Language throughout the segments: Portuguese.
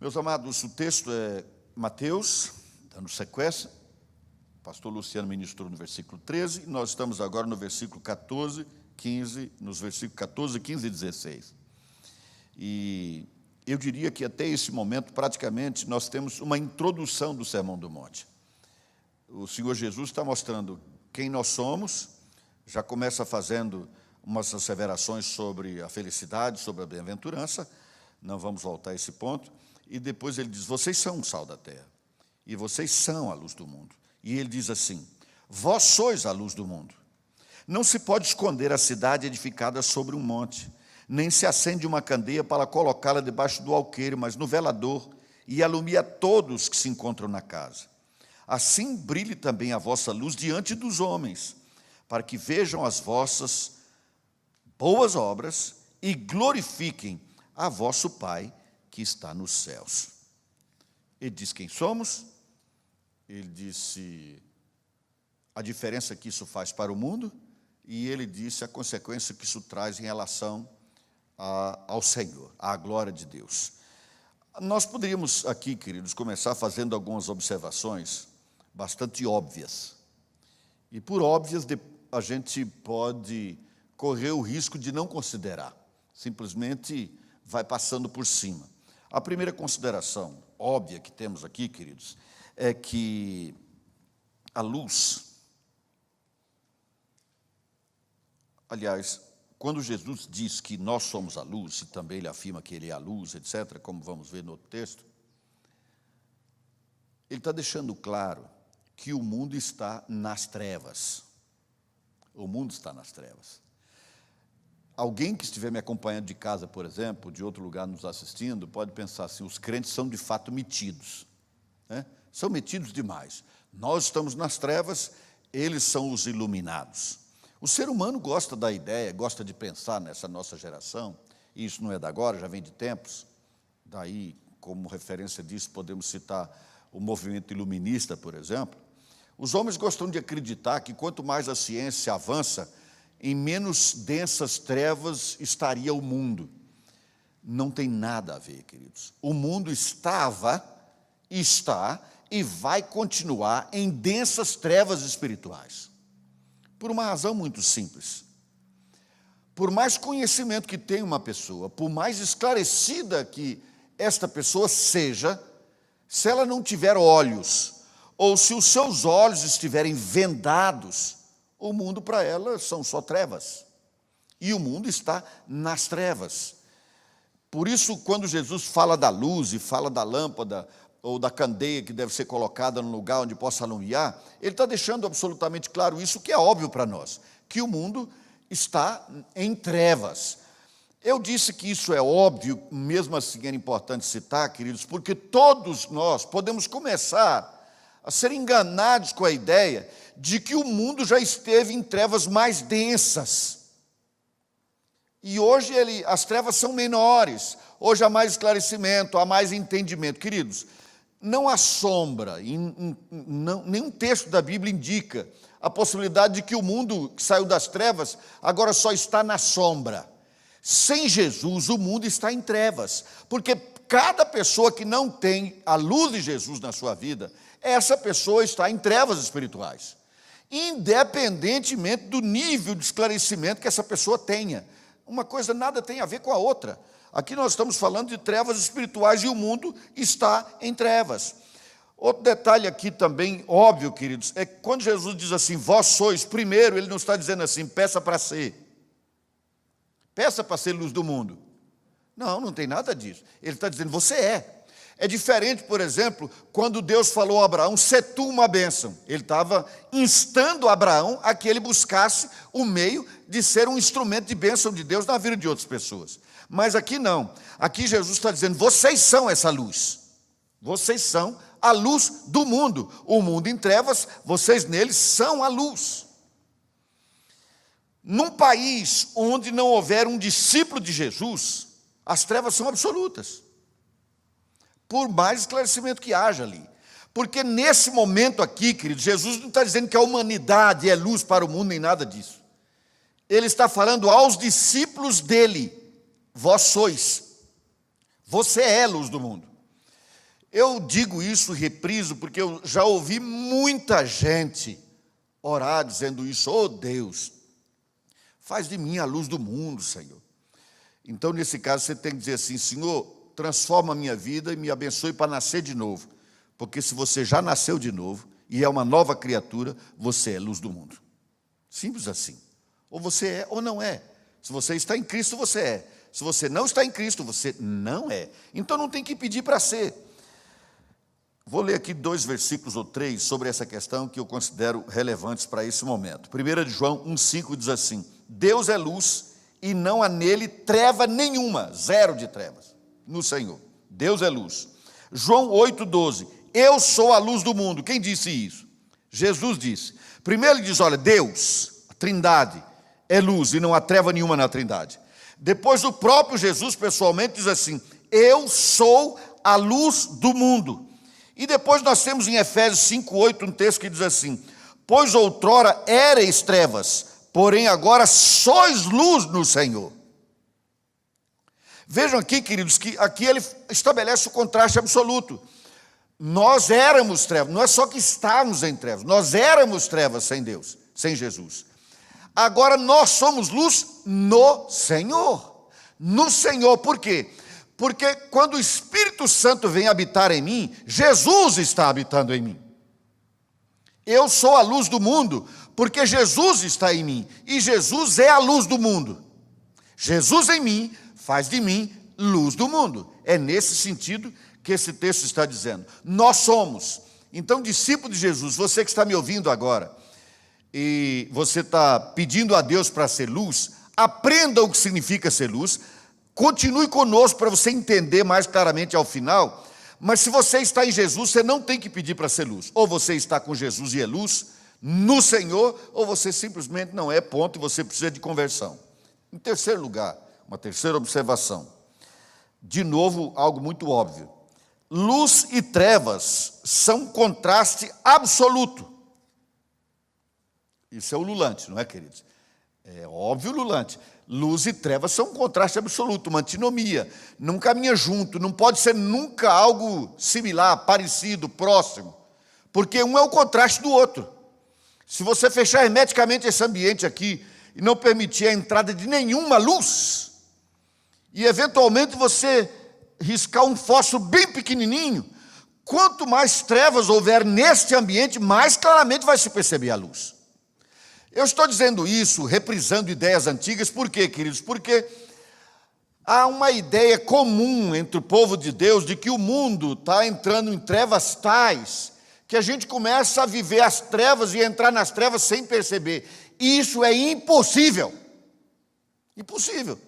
Meus amados, o texto é Mateus, dando sequência. O pastor Luciano ministrou no versículo 13, e nós estamos agora no versículo 14, 15, nos versículos 14, 15 e 16. E eu diria que até esse momento, praticamente, nós temos uma introdução do Sermão do Monte. O Senhor Jesus está mostrando quem nós somos, já começa fazendo umas asseverações sobre a felicidade, sobre a bem-aventurança, não vamos voltar a esse ponto, e depois ele diz, vocês são o sal da terra, e vocês são a luz do mundo. E ele diz assim, vós sois a luz do mundo. Não se pode esconder a cidade edificada sobre um monte, nem se acende uma candeia para colocá-la debaixo do alqueire, mas no velador, e alumia todos que se encontram na casa. Assim brilhe também a vossa luz diante dos homens, para que vejam as vossas boas obras e glorifiquem a vosso Pai que está nos céus. Ele diz quem somos, ele disse a diferença que isso faz para o mundo, e ele disse a consequência que isso traz em relação ao Senhor, à glória de Deus. Nós poderíamos aqui, queridos, começar fazendo algumas observações bastante óbvias. E por óbvias, a gente pode correr o risco de não considerar. Simplesmente vai passando por cima. A primeira consideração óbvia que temos aqui, queridos, é que a luz, aliás, quando Jesus diz que nós somos a luz, e também ele afirma que ele é a luz, etc., como vamos ver no outro texto, ele está deixando claro que o mundo está nas trevas. O mundo está nas trevas. Alguém que estiver me acompanhando de casa, por exemplo, de outro lugar nos assistindo, pode pensar assim, os crentes são de fato metidos, né? São metidos demais. Nós estamos nas trevas, eles são os iluminados. O ser humano gosta da ideia, gosta de pensar nessa nossa geração, e isso não é de agora, já vem de tempos. Daí, como referência disso, podemos citar o movimento iluminista, por exemplo. Os homens gostam de acreditar que quanto mais a ciência avança, em menos densas trevas estaria o mundo. Não tem nada a ver, queridos. O mundo estava, está e vai continuar em densas trevas espirituais. Por uma razão muito simples. Por mais conhecimento que tenha uma pessoa, por mais esclarecida que esta pessoa seja, se ela não tiver olhos, ou se os seus olhos estiverem vendados, o mundo para ela são só trevas. E o mundo está nas trevas. Por isso, quando Jesus fala da luz e fala da lâmpada ou da candeia que deve ser colocada no lugar onde possa alumiar, ele está deixando absolutamente claro isso, que é óbvio para nós, que o mundo está em trevas. Eu disse que isso é óbvio, mesmo assim era importante citar, queridos, porque todos nós podemos começar a ser enganados com a ideia de que o mundo já esteve em trevas mais densas. E hoje as trevas são menores, hoje há mais esclarecimento, há mais entendimento. Queridos, não há sombra, nenhum texto da Bíblia indica a possibilidade de que o mundo que saiu das trevas agora só está na sombra. Sem Jesus, o mundo está em trevas, porque cada pessoa que não tem a luz de Jesus na sua vida, essa pessoa está em trevas espirituais, independentemente do nível de esclarecimento que essa pessoa tenha. Uma coisa nada tem a ver com a outra. Aqui nós estamos falando de trevas espirituais e o mundo está em trevas. Outro detalhe aqui também, óbvio, queridos, é que quando Jesus diz assim, vós sois, primeiro, ele não está dizendo assim, peça para ser. Peça para ser luz do mundo. Não, não tem nada disso. Ele está dizendo, você é. É diferente, por exemplo, quando Deus falou a Abraão, sê tu uma bênção. Ele estava instando Abraão a que ele buscasse o meio de ser um instrumento de bênção de Deus na vida de outras pessoas. Mas aqui não. Aqui Jesus está dizendo, vocês são essa luz. Vocês são a luz do mundo. O mundo em trevas, vocês neles são a luz. Num país onde não houver um discípulo de Jesus, as trevas são absolutas. Por mais esclarecimento que haja ali. Porque nesse momento aqui, querido, Jesus não está dizendo que a humanidade é luz para o mundo, nem nada disso. Ele está falando aos discípulos dele, vós sois. Você é a luz do mundo. Eu digo isso, repriso, porque eu já ouvi muita gente orar dizendo isso: oh Deus, faz de mim a luz do mundo, Senhor. Então, nesse caso, você tem que dizer assim: Senhor, transforma a minha vida e me abençoe para nascer de novo. Porque se você já nasceu de novo e é uma nova criatura, você é luz do mundo. Simples assim. Ou você é ou não é. Se você está em Cristo, você é. Se você não está em Cristo, você não é. Então não tem que pedir para ser. Vou ler aqui 2 versículos ou 3 sobre essa questão que eu considero relevantes para esse momento. 1 de João 1,5 diz assim: Deus é luz e não há nele treva nenhuma, zero de trevas, no Senhor. Deus é luz. João 8,12: eu sou a luz do mundo. Quem disse isso? Jesus disse. Primeiro ele diz: olha, Deus, a Trindade, é luz e não há treva nenhuma na Trindade. Depois o próprio Jesus pessoalmente diz assim: eu sou a luz do mundo. E depois nós temos em Efésios 5,8 um texto que diz assim: pois outrora éreis trevas, porém agora sois luz no Senhor. Vejam aqui, queridos, que aqui ele estabelece o contraste absoluto. Nós éramos trevas, não é só que estávamos em trevas, nós éramos trevas sem Deus, sem Jesus. Agora nós somos luz no Senhor. No Senhor, por quê? Porque quando o Espírito Santo vem habitar em mim, Jesus está habitando em mim. Eu sou a luz do mundo, porque Jesus está em mim, e Jesus é a luz do mundo. Jesus em mim faz de mim luz do mundo. É nesse sentido que esse texto está dizendo. Nós somos. Então, discípulo de Jesus, você que está me ouvindo agora, e você está pedindo a Deus para ser luz, aprenda o que significa ser luz, continue conosco para você entender mais claramente ao final. Mas se você está em Jesus, você não tem que pedir para ser luz. Ou você está com Jesus e é luz no Senhor, ou você simplesmente não é, ponto, e você precisa de conversão. Em terceiro lugar, uma terceira observação. De novo, algo muito óbvio. Luz e trevas são um contraste absoluto. Isso é o lulante, não é, queridos? É óbvio, lulante. Luz e trevas são um contraste absoluto, uma antinomia. Não caminha junto, não pode ser nunca algo similar, parecido, próximo. Porque um é o contraste do outro. Se você fechar hermeticamente esse ambiente aqui e não permitir a entrada de nenhuma luz, e eventualmente você riscar um fósforo bem pequenininho, quanto mais trevas houver neste ambiente, mais claramente vai se perceber a luz. Eu estou dizendo isso, reprisando ideias antigas, por quê, queridos? Porque há uma ideia comum entre o povo de Deus de que o mundo está entrando em trevas tais que a gente começa a viver as trevas e entrar nas trevas sem perceber. Isso é impossível. Impossível.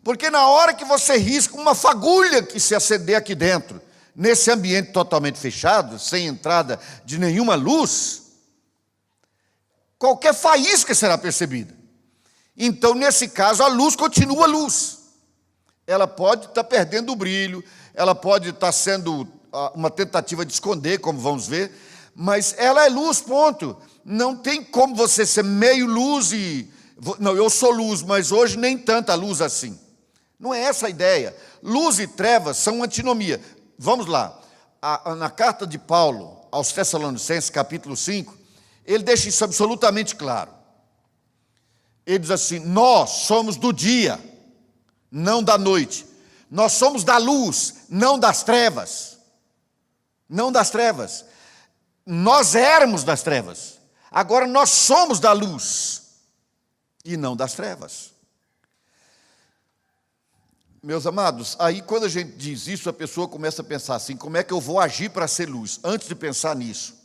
Porque na hora que você risca uma fagulha que se acender aqui dentro, nesse ambiente totalmente fechado, sem entrada de nenhuma luz, qualquer faísca será percebida. Então, nesse caso, a luz continua luz. Ela pode estar perdendo o brilho, ela pode estar sendo uma tentativa de esconder, como vamos ver, mas ela é luz, ponto. Não tem como você ser meio luz e... Não, eu sou luz, mas hoje nem tanta luz assim. Não é essa a ideia. Luz e trevas são antinomia. Vamos lá. Na carta de Paulo aos Tessalonicenses, capítulo 5, ele deixa isso absolutamente claro. Ele diz assim: nós somos do dia, não da noite. Nós somos da luz, não das trevas. Não das trevas. Nós éramos das trevas. Agora nós somos da luz e não das trevas. Meus amados, aí quando a gente diz isso, a pessoa começa a pensar assim: como é que eu vou agir para ser luz? Antes de pensar nisso,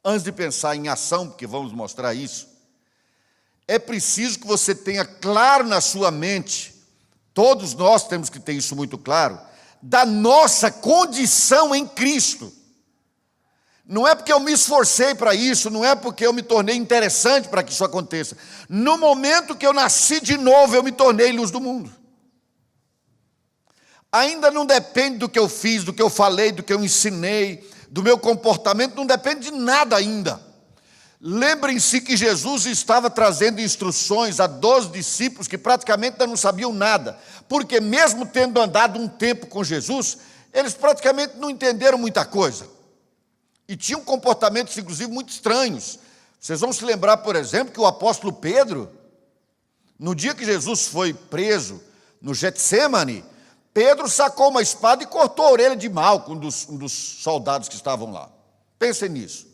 antes de pensar em ação, porque vamos mostrar isso, é preciso que você tenha claro na sua mente, todos nós temos que ter isso muito claro, da nossa condição em Cristo. Não é porque eu me esforcei para isso, não é porque eu me tornei interessante para que isso aconteça. No momento que eu nasci de novo, eu me tornei luz do mundo. Ainda não depende do que eu fiz, do que eu falei, do que eu ensinei, do meu comportamento, não depende de nada ainda. Lembrem-se que Jesus estava trazendo instruções a 12 discípulos que praticamente não sabiam nada, porque mesmo tendo andado um tempo com Jesus, Eles praticamente não entenderam muita coisa. E tinham comportamentos, inclusive, muito estranhos. Vocês vão se lembrar, por exemplo, que o apóstolo Pedro, no dia que Jesus foi preso no Getsêmani, Pedro sacou uma espada e cortou a orelha de Malco, um dos soldados que estavam lá. Pensem nisso.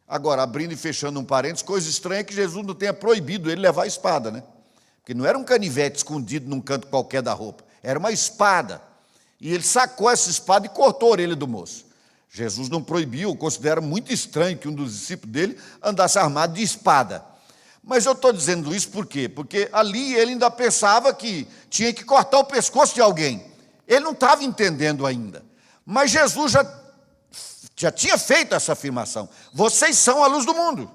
Agora, abrindo e fechando um parênteses, coisa estranha é que Jesus não tenha proibido ele levar a espada, né? Porque não era um canivete escondido num canto qualquer da roupa, era uma espada. E ele sacou essa espada e cortou a orelha do moço. Jesus não proibiu, considera muito estranho que um dos discípulos dele andasse armado de espada. Mas eu estou dizendo isso por quê? Porque ali ele ainda pensava que tinha que cortar o pescoço de alguém. Ele não estava entendendo ainda. Mas Jesus já tinha feito essa afirmação. Vocês são a luz do mundo.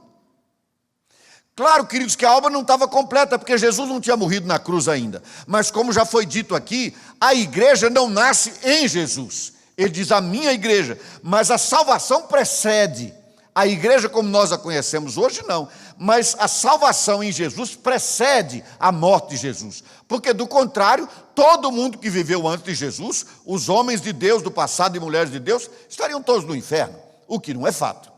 Claro, queridos, que a obra não estava completa, porque Jesus não tinha morrido na cruz ainda. Mas como já foi dito aqui, a igreja não nasce em Jesus. Ele diz a minha igreja, mas a salvação precede. A igreja como nós a conhecemos hoje, não. Mas a salvação em Jesus precede a morte de Jesus. Porque, do contrário, todo mundo que viveu antes de Jesus, os homens de Deus do passado e mulheres de Deus, estariam todos no inferno, o que não é fato.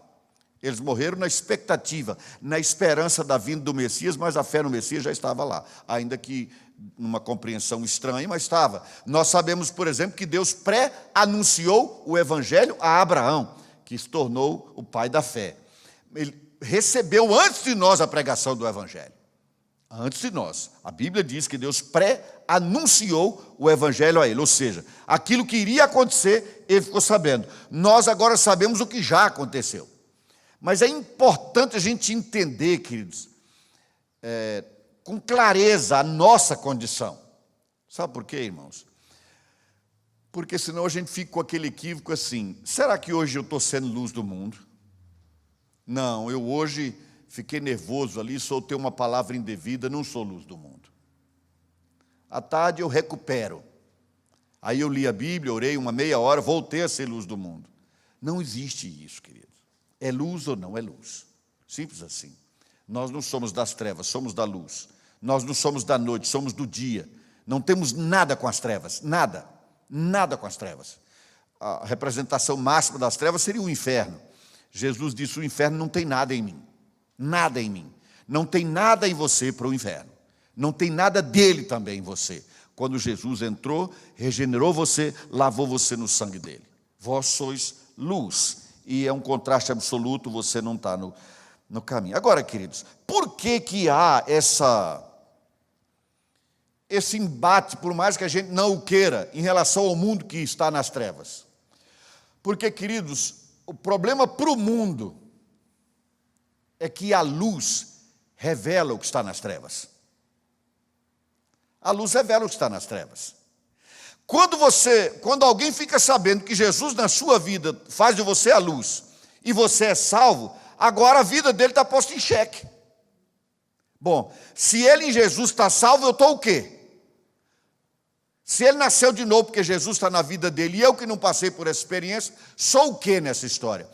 Eles morreram na expectativa, na esperança da vinda do Messias, mas a fé no Messias já estava lá, ainda que numa compreensão estranha, mas estava. Nós sabemos, por exemplo, que Deus pré-anunciou o Evangelho a Abraão, que se tornou o pai da fé. Ele recebeu antes de nós a pregação do Evangelho. Antes de nós. A Bíblia diz que Deus pré-anunciou o Evangelho a ele. Ou seja, aquilo que iria acontecer, ele ficou sabendo. Nós agora sabemos o que já aconteceu. Mas é importante a gente entender, queridos, com clareza a nossa condição. Sabe por quê, irmãos? Porque senão a gente fica com aquele equívoco assim, será que hoje eu estou sendo luz do mundo? Não, eu hoje fiquei nervoso ali, soltei uma palavra indevida, não sou luz do mundo. À tarde eu recupero. Aí eu li a Bíblia, orei uma meia hora, voltei a ser luz do mundo. Não existe isso, queridos. É luz ou não é luz? Simples assim. Nós não somos das trevas, somos da luz. Nós não somos da noite, somos do dia. Não temos nada com as trevas, nada. Nada com as trevas. A representação máxima das trevas seria o inferno. Jesus disse, o inferno não tem nada em mim. Nada em mim. Não tem nada em você para o inferno. Não tem nada dele também em você. Quando Jesus entrou, regenerou você, lavou você no sangue dele. Vós sois luz. E é um contraste absoluto, você não está no caminho. Agora, queridos, por que há esse embate, por mais que a gente não o queira, em relação ao mundo que está nas trevas? Porque, queridos, o problema para o mundo é que a luz revela o que está nas trevas. A luz revela o que está nas trevas. Quando alguém fica sabendo que Jesus na sua vida faz de você a luz, e você é salvo, agora a vida dele está posta em xeque. Bom, se ele em Jesus está salvo, eu estou o quê? Se ele nasceu de novo porque Jesus está na vida dele, e eu que não passei por essa experiência, sou o quê nessa história?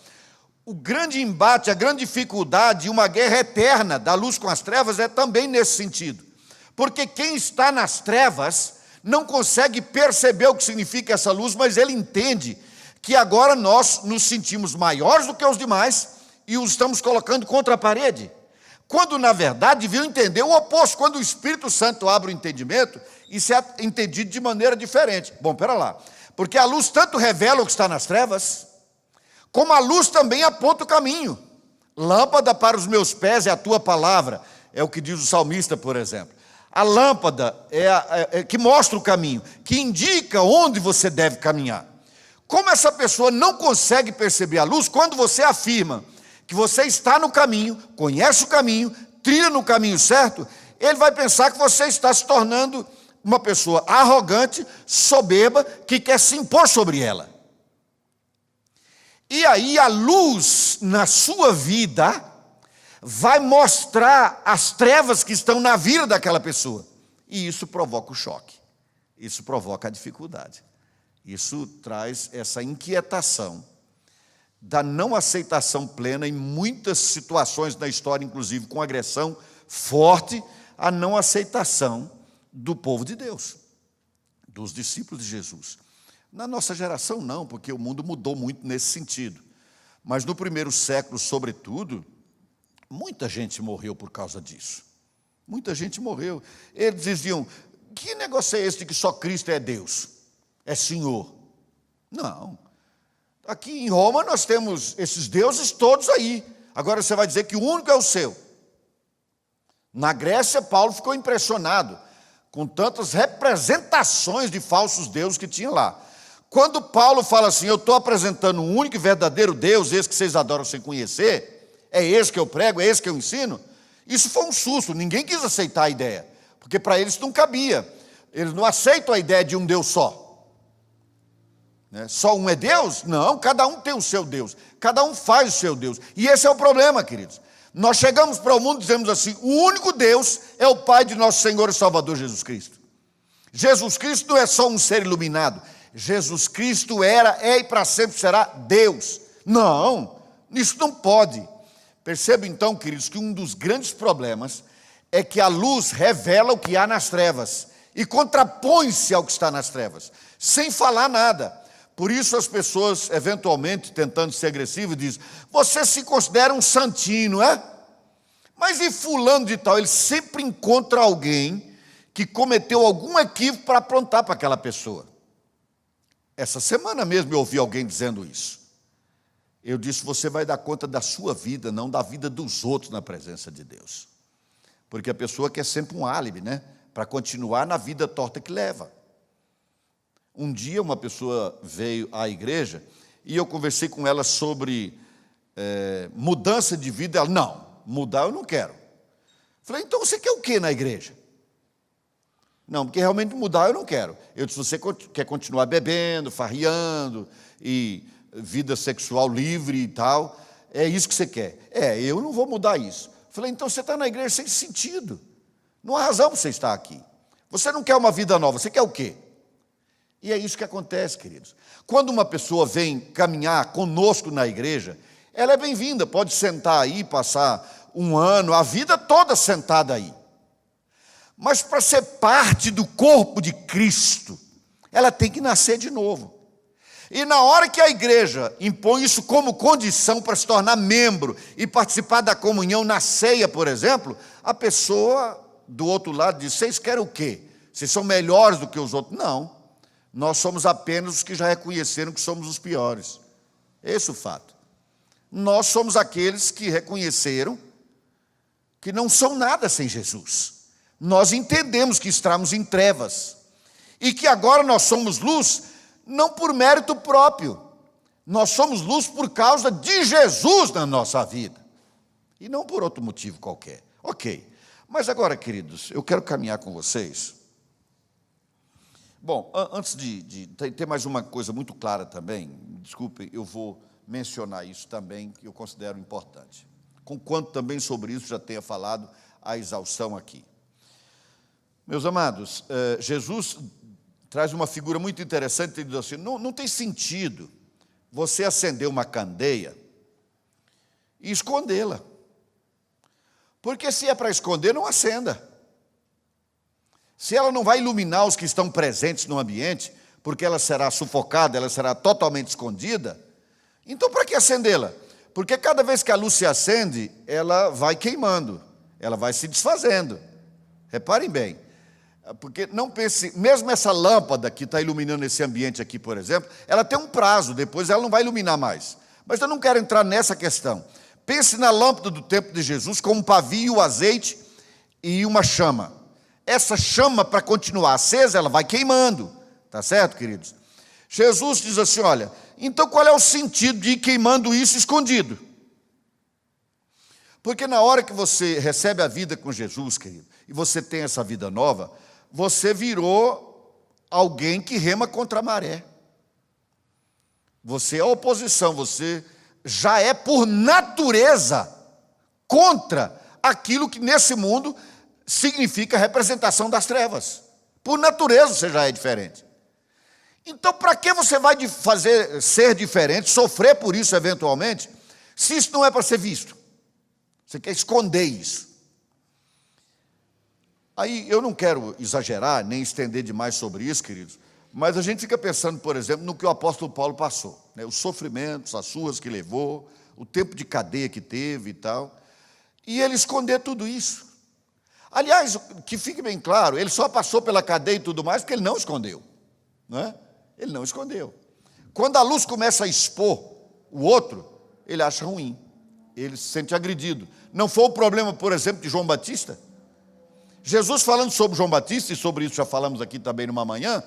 O grande embate, a grande dificuldade, uma guerra eterna da luz com as trevas é também nesse sentido. Porque quem está nas trevas não consegue perceber o que significa essa luz, mas ele entende que agora nós nos sentimos maiores do que os demais e os estamos colocando contra a parede. Quando, na verdade, deviam entender o oposto. Quando o Espírito Santo abre o entendimento, isso é entendido de maneira diferente. Bom, pera lá. Porque a luz tanto revela o que está nas trevas, como a luz também aponta o caminho. Lâmpada para os meus pés é a tua palavra, é o que diz o salmista, por exemplo. A lâmpada é que mostra o caminho, que indica onde você deve caminhar. Como essa pessoa não consegue perceber a luz, quando você afirma que você está no caminho, conhece o caminho, trilha no caminho certo, ele vai pensar que você está se tornando uma pessoa arrogante, soberba, que quer se impor sobre ela. E aí a luz na sua vida vai mostrar as trevas que estão na vida daquela pessoa. E isso provoca o choque. Isso provoca a dificuldade. Isso traz essa inquietação da não aceitação plena em muitas situações da história, inclusive com agressão forte, a não aceitação do povo de Deus, dos discípulos de Jesus. Na nossa geração não, porque o mundo mudou muito nesse sentido. Mas no primeiro século, sobretudo, muita gente morreu por causa disso. Muita gente morreu. Eles diziam, que negócio é esse de que só Cristo é Deus? É Senhor? Não. Aqui em Roma nós temos esses deuses todos aí. Agora você vai dizer que o único é o seu. Na Grécia, Paulo ficou impressionado com tantas representações de falsos deuses que tinha lá. Quando Paulo fala assim, eu estou apresentando um único e verdadeiro Deus, esse que vocês adoram sem conhecer, é esse que eu prego, é esse que eu ensino, isso foi um susto, ninguém quis aceitar a ideia, porque para eles não cabia. Eles não aceitam a ideia de um Deus só. Só um é Deus? Não, cada um tem o seu Deus, cada um faz o seu Deus. E esse é o problema, queridos. Nós chegamos para o mundo e dizemos assim, o único Deus é o Pai de nosso Senhor e Salvador Jesus Cristo. Jesus Cristo não é só um ser iluminado, Jesus Cristo era, é e para sempre será Deus. Não, isso não pode. Perceba então, queridos, que um dos grandes problemas é que a luz revela o que há nas trevas e contrapõe-se ao que está nas trevas, sem falar nada. Por isso as pessoas, eventualmente, tentando ser agressivas, dizem, você se considera um santinho, não é? Mas e fulano de tal? Ele sempre encontra alguém que cometeu algum equívoco para aprontar para aquela pessoa. Essa semana mesmo eu ouvi alguém dizendo isso. Eu disse, você vai dar conta da sua vida, não da vida dos outros na presença de Deus. Porque a pessoa quer sempre um álibi, para continuar na vida torta que leva. Um dia uma pessoa veio à igreja e eu conversei com ela sobre mudança de vida. Ela, não, mudar eu não quero. Falei, então você quer o quê na igreja? Não, porque realmente mudar eu não quero. Eu disse, você quer continuar bebendo, farriando, e vida sexual livre e tal, é isso que você quer. Eu não vou mudar isso. Falei, então você está na igreja sem sentido. Não há razão para você estar aqui. Você não quer uma vida nova, você quer o quê? E é isso que acontece, queridos. Quando uma pessoa vem caminhar conosco na igreja, ela é bem-vinda, pode sentar aí, passar um ano, a vida toda sentada aí. Mas para ser parte do corpo de Cristo, ela tem que nascer de novo. E na hora que a igreja impõe isso como condição para se tornar membro e participar da comunhão na ceia, por exemplo, a pessoa do outro lado diz, vocês querem o quê? Vocês são melhores do que os outros? Não. Nós somos apenas os que já reconheceram que somos os piores. Esse é o fato. Nós somos aqueles que reconheceram que não são nada sem Jesus. Nós entendemos que estamos em trevas e que agora nós somos luz, não por mérito próprio. Nós somos luz por causa de Jesus na nossa vida e não por outro motivo qualquer. Ok, mas agora, queridos, eu quero caminhar com vocês. Bom, antes de ter mais uma coisa muito clara também, desculpem, eu vou mencionar isso também, que eu considero importante. Conquanto também sobre isso já tenha falado a exaustão aqui. Meus amados, Jesus traz uma figura muito interessante, ele diz assim, não tem sentido você acender uma candeia e escondê-la. Porque se é para esconder, não acenda. Se ela não vai iluminar os que estão presentes no ambiente, porque ela será sufocada, ela será totalmente escondida, então para que acendê-la? Porque cada vez que a luz se acende, ela vai queimando, ela vai se desfazendo. Reparem bem, porque não pense, mesmo essa lâmpada que está iluminando esse ambiente aqui, por exemplo, ela tem um prazo, depois ela não vai iluminar mais. Mas eu não quero entrar nessa questão. Pense na lâmpada do tempo de Jesus com um pavio, azeite e uma chama. Essa chama, para continuar acesa, ela vai queimando, tá certo, queridos? Jesus diz assim, olha, então qual é o sentido de ir queimando isso escondido? Porque na hora que você recebe a vida com Jesus, querido, e você tem essa vida nova, você virou alguém que rema contra a maré. Você é oposição, você já é por natureza contra aquilo que nesse mundo significa representação das trevas. Por natureza você já é diferente. Então, para que você vai fazer ser diferente, sofrer por isso eventualmente, se isso não é para ser visto? Você quer esconder isso. Aí, eu não quero exagerar, nem estender demais sobre isso, queridos, Mas a gente fica pensando, por exemplo, no que o apóstolo Paulo passou, né? Os sofrimentos, as surras que levou, o tempo de cadeia que teve e tal. E ele esconder tudo isso. Aliás, que fique bem claro, ele só passou pela cadeia e tudo mais porque ele não escondeu. Não é? Ele não escondeu. Quando a luz começa a expor o outro, ele acha ruim. Ele se sente agredido. Não foi o problema, por exemplo, de João Batista? Jesus falando sobre João Batista, e sobre isso já falamos aqui também numa manhã,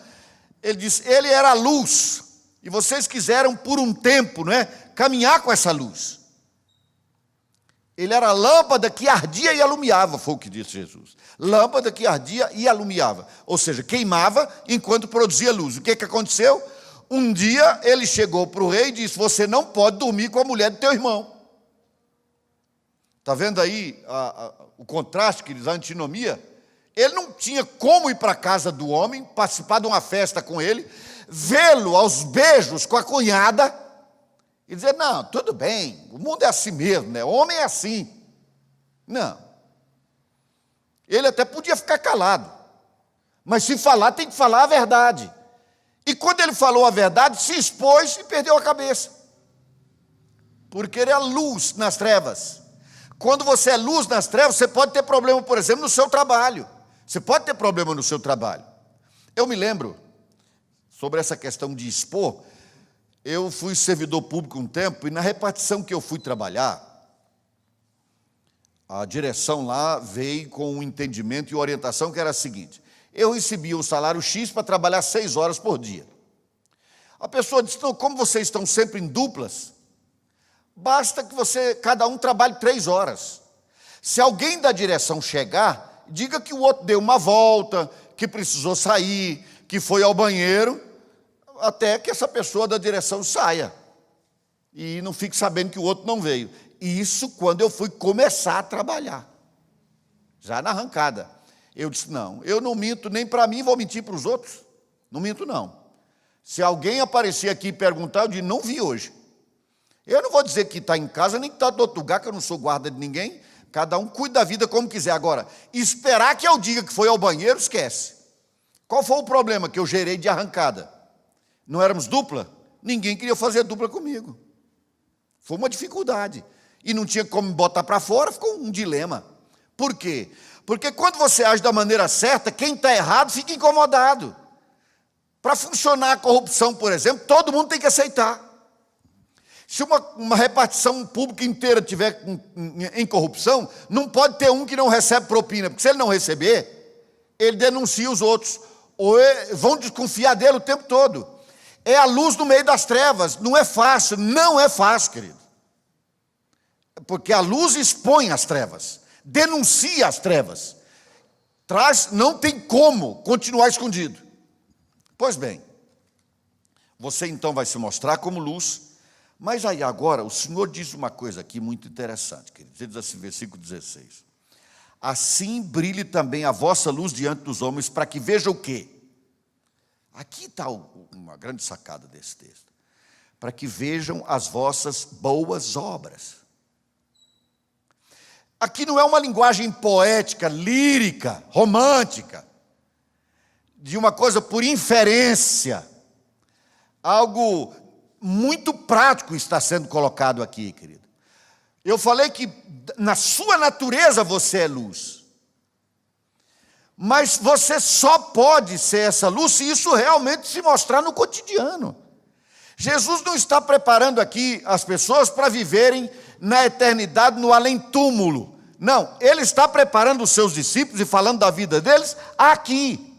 ele disse, ele era a luz, e vocês quiseram por um tempo, não é, caminhar com essa luz. Ele era a lâmpada que ardia e alumiava, foi o que disse Jesus. Lâmpada que ardia e alumiava, ou seja, queimava enquanto produzia luz. O que aconteceu? Um dia ele chegou para o rei e disse, você não pode dormir com a mulher do teu irmão. Está vendo aí o contraste, queridos, a antinomia? Ele não tinha como ir para a casa do homem, participar de uma festa com ele, vê-lo aos beijos com a cunhada e dizer, não, tudo bem, o mundo é assim mesmo, né? O homem é assim. Não. Ele até podia ficar calado, mas se falar, tem que falar a verdade. E quando ele falou a verdade, se expôs e perdeu a cabeça. Porque ele é a luz nas trevas. Quando você é luz nas trevas, você pode ter problema, por exemplo, no seu trabalho. Você pode ter problema no seu trabalho. Eu me lembro, sobre essa questão de expor, eu fui servidor público um tempo, e na repartição que eu fui trabalhar, a direção lá veio com um entendimento e orientação que era a seguinte, eu recebia um salário X para trabalhar 6 horas por dia. A pessoa disse, não, como vocês estão sempre em duplas, basta que cada um trabalhe 3 horas. Se alguém da direção chegar, diga que o outro deu uma volta, que precisou sair, que foi ao banheiro, até que essa pessoa da direção saia. E não fique sabendo que o outro não veio. Isso quando eu fui começar a trabalhar. Já na arrancada. Eu disse, não, eu não minto nem para mim, vou mentir para os outros. Não minto, não. Se alguém aparecer aqui e perguntar, eu digo, não vi hoje. Eu não vou dizer que está em casa, nem que está do outro lugar, que eu não sou guarda de ninguém. Cada um cuida da vida como quiser. Agora, esperar que eu diga que foi ao banheiro, esquece. Qual foi o problema que eu gerei de arrancada? Não éramos dupla? Ninguém queria fazer dupla comigo. Foi uma dificuldade. E não tinha como me botar para fora, ficou um dilema. Por quê? Porque quando você age da maneira certa, quem está errado fica incomodado. Para funcionar a corrupção, por exemplo, todo mundo tem que aceitar. Se uma repartição pública inteira tiver em corrupção, não pode ter um que não recebe propina, porque se ele não receber, ele denuncia os outros, ou vão desconfiar dele o tempo todo. É a luz no meio das trevas, não é fácil, não é fácil, querido. Porque a luz expõe as trevas, denuncia as trevas, não tem como continuar escondido. Pois bem, você então vai se mostrar como luz. Mas aí agora, o Senhor diz uma coisa aqui muito interessante, queridos. Ele diz assim, versículo 16. Assim brilhe também a vossa luz diante dos homens, para que vejam o quê? Aqui está uma grande sacada desse texto. Para que vejam as vossas boas obras. Aqui não é uma linguagem poética, lírica, romântica, de uma coisa por inferência, algo muito prático está sendo colocado aqui, querido. Eu falei que na sua natureza você é luz. Mas você só pode ser essa luz se isso realmente se mostrar no cotidiano. Jesus não está preparando aqui as pessoas para viverem na eternidade, no além-túmulo. Não, Ele está preparando os seus discípulos e falando da vida deles aqui.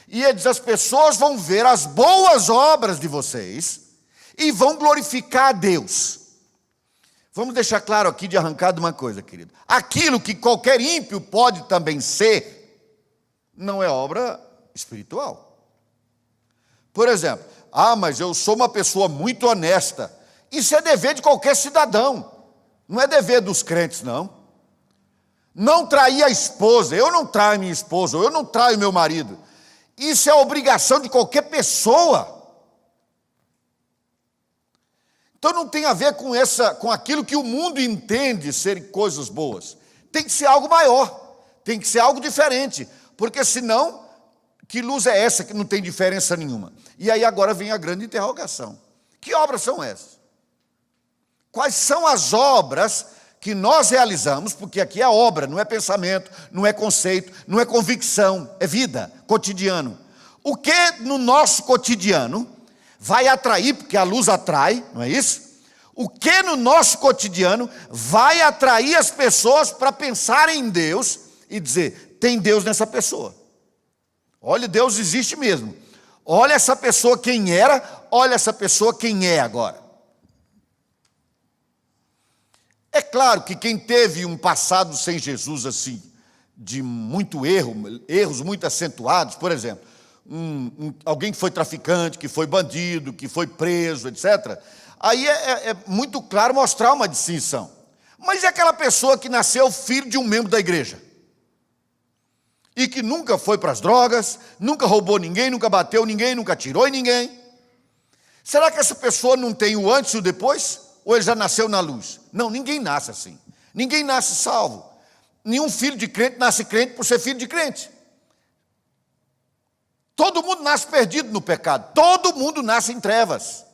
E Ele diz, as pessoas vão ver as boas obras de vocês e vão glorificar a Deus. Vamos deixar claro aqui de arrancada uma coisa, querido. Aquilo que qualquer ímpio pode também ser, não é obra espiritual. Por exemplo, mas eu sou uma pessoa muito honesta. Isso é dever de qualquer cidadão. Não é dever dos crentes, não. Não trair a esposa. Eu não traio minha esposa, eu não traio meu marido. Isso é obrigação de qualquer pessoa. Então não tem a ver com aquilo que o mundo entende serem coisas boas. Tem que ser algo maior, tem que ser algo diferente, porque senão Que luz é essa que não tem diferença nenhuma? E aí agora vem a grande interrogação. Que obras são essas? Quais são as obras que nós realizamos? Porque aqui é obra, não é pensamento, não é conceito, não é convicção, é vida, cotidiano. O que no nosso cotidiano vai atrair, porque a luz atrai, não é isso? O que no nosso cotidiano vai atrair as pessoas para pensarem em Deus e dizer, tem Deus nessa pessoa. Olha, Deus existe mesmo. Olha essa pessoa quem era, olha essa pessoa quem é agora. É claro que quem teve um passado sem Jesus assim, de muito erros muito acentuados, por exemplo, alguém que foi traficante, que foi bandido, que foi preso, etc., aí é muito claro mostrar uma distinção. Mas é aquela pessoa que nasceu filho de um membro da igreja e que nunca foi para as drogas, nunca roubou ninguém, nunca bateu ninguém, nunca atirou em ninguém. Será que essa pessoa não tem o antes e o depois? Ou ele já nasceu na luz? Não, ninguém nasce assim. Ninguém nasce salvo. Nenhum filho de crente nasce crente por ser filho de crente. Todo mundo nasce perdido no pecado. Todo mundo nasce em trevas.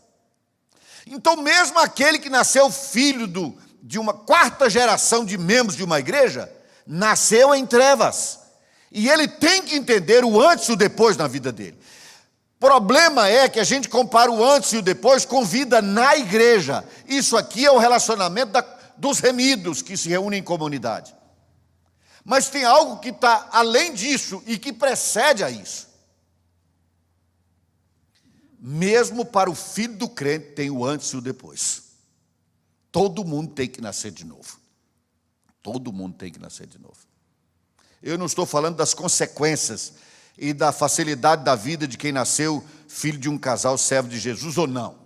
Então, mesmo aquele que nasceu filho de uma quarta geração de membros de uma igreja, nasceu em trevas. E ele tem que entender o antes e o depois na vida dele. Problema é que a gente compara o antes e o depois com vida na igreja. Isso aqui é o relacionamento dos remidos que se reúnem em comunidade. Mas tem algo que está além disso e que precede a isso. Mesmo para o filho do crente tem o antes e o depois. Todo mundo tem que nascer de novo. Todo mundo tem que nascer de novo. Eu não estou falando das consequências e da facilidade da vida de quem nasceu filho de um casal servo de Jesus ou não.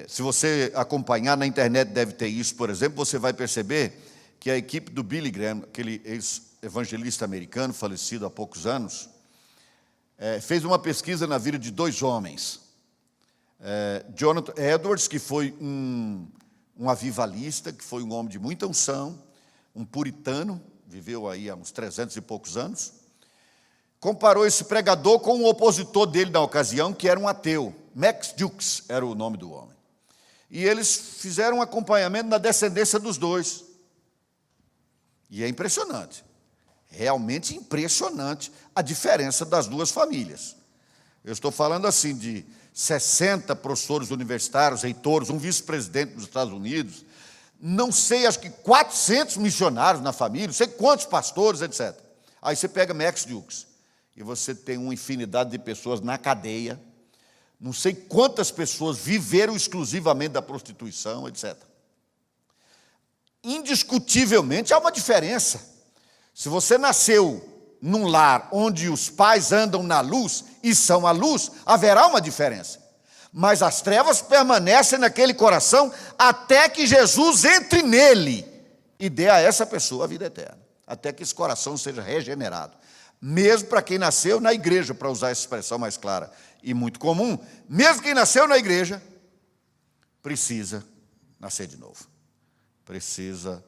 Se você acompanhar na internet, deve ter isso, por exemplo, você vai perceber que a equipe do Billy Graham, aquele ex-evangelista americano, falecido há poucos anos, fez uma pesquisa na vida de dois homens. Jonathan Edwards, que foi um avivalista, que foi um homem de muita unção, um puritano, viveu aí há uns 300 e poucos anos, comparou esse pregador com um opositor dele na ocasião, que era um ateu. Max Jukes era o nome do homem. E eles fizeram um acompanhamento na descendência dos dois. E é impressionante, realmente impressionante a diferença das duas famílias. Eu estou falando assim de 60 professores universitários, reitores, um vice-presidente dos Estados Unidos, não sei, acho que 400 missionários na família, não sei quantos pastores, etc. Aí você pega Max Jukes, e você tem uma infinidade de pessoas na cadeia, não sei quantas pessoas viveram exclusivamente da prostituição, etc. Indiscutivelmente há uma diferença. Se você nasceu num lar onde os pais andam na luz e são a luz, haverá uma diferença. Mas as trevas permanecem naquele coração até que Jesus entre nele e dê a essa pessoa a vida eterna. Até que esse coração seja regenerado. Mesmo para quem nasceu na igreja, para usar essa expressão mais clara e muito comum, mesmo quem nasceu na igreja, precisa nascer de novo. Precisa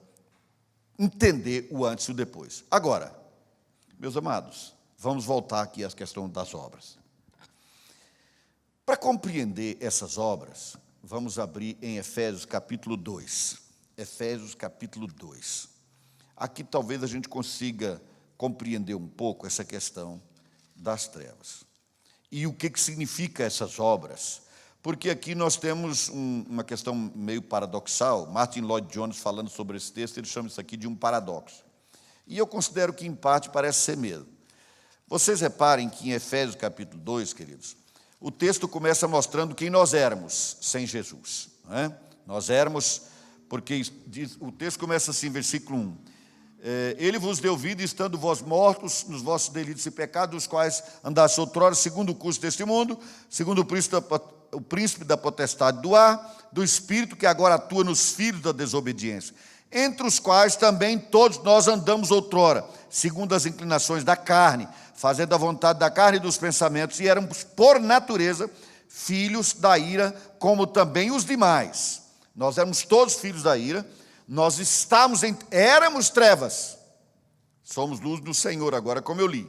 entender o antes e o depois. Agora, meus amados, vamos voltar aqui à questão das obras. Para compreender essas obras, vamos abrir em Efésios capítulo 2. Efésios capítulo 2. Aqui talvez a gente consiga compreender um pouco essa questão das trevas. E o que significa essas obras? Porque aqui nós temos uma questão meio paradoxal. Martin Lloyd Jones, falando sobre esse texto, ele chama isso aqui de um paradoxo. E eu considero que, em parte, parece ser mesmo. Vocês reparem que em Efésios capítulo 2, queridos, o texto começa mostrando quem nós éramos sem Jesus. Não é? Nós éramos, porque o texto começa assim, versículo 1. Ele vos deu vida, estando vós mortos nos vossos delitos e pecados, os quais andaste outrora, segundo o curso deste mundo, segundo o príncipe da potestade do ar, do espírito que agora atua nos filhos da desobediência, entre os quais também todos nós andamos outrora, segundo as inclinações da carne, fazendo a vontade da carne e dos pensamentos, e éramos, por natureza, filhos da ira, como também os demais. Nós éramos todos filhos da ira, nós éramos trevas, somos luz do Senhor, agora como eu li.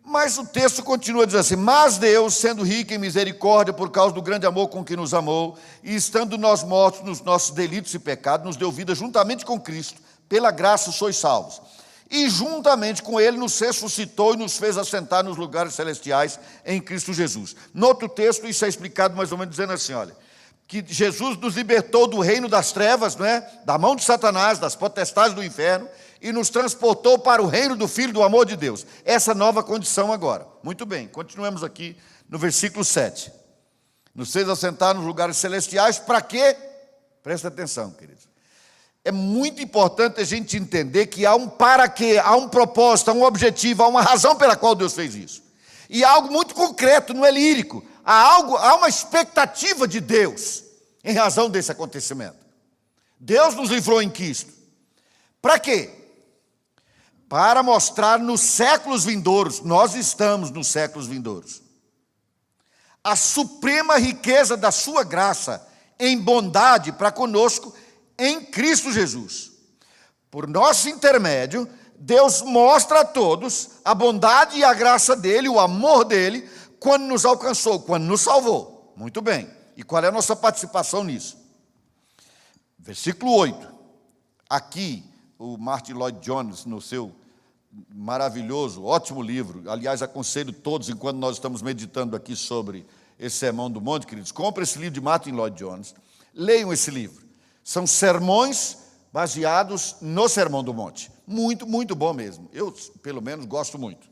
Mas o texto continua dizendo assim: mas Deus, sendo rico em misericórdia por causa do grande amor com que nos amou, e estando nós mortos nos nossos delitos e pecados, nos deu vida juntamente com Cristo, pela graça sois salvos. E juntamente com Ele nos ressuscitou e nos fez assentar nos lugares celestiais em Cristo Jesus. No outro texto isso é explicado mais ou menos dizendo assim, olha, que Jesus nos libertou do reino das trevas, não é? Da mão de Satanás, das potestades do inferno, e nos transportou para o reino do Filho do amor de Deus. Essa nova condição agora. Muito bem, continuemos aqui no versículo 7. Nos fez assentar nos lugares celestiais, para quê? Presta atenção, queridos. É muito importante a gente entender que há um para quê, há um propósito, há um objetivo, há uma razão pela qual Deus fez isso. E há algo muito concreto, não é lírico. Há uma expectativa de Deus em razão desse acontecimento. Deus nos livrou em Cristo. Para quê? Para mostrar nos séculos vindouros, nós estamos nos séculos vindouros, a suprema riqueza da sua graça em bondade para conosco em Cristo Jesus. Por nosso intermédio, Deus mostra a todos a bondade e a graça dele, o amor dele, quando nos alcançou, quando nos salvou. Muito bem. E qual é a nossa participação nisso? Versículo 8. Aqui, o Martin Lloyd Jones, no seu maravilhoso, ótimo livro, aliás, aconselho todos, enquanto nós estamos meditando aqui sobre esse Sermão do Monte, queridos, compre esse livro de Martin Lloyd Jones, leiam esse livro. São sermões baseados no Sermão do Monte. Muito, muito bom mesmo. Eu, pelo menos, gosto muito.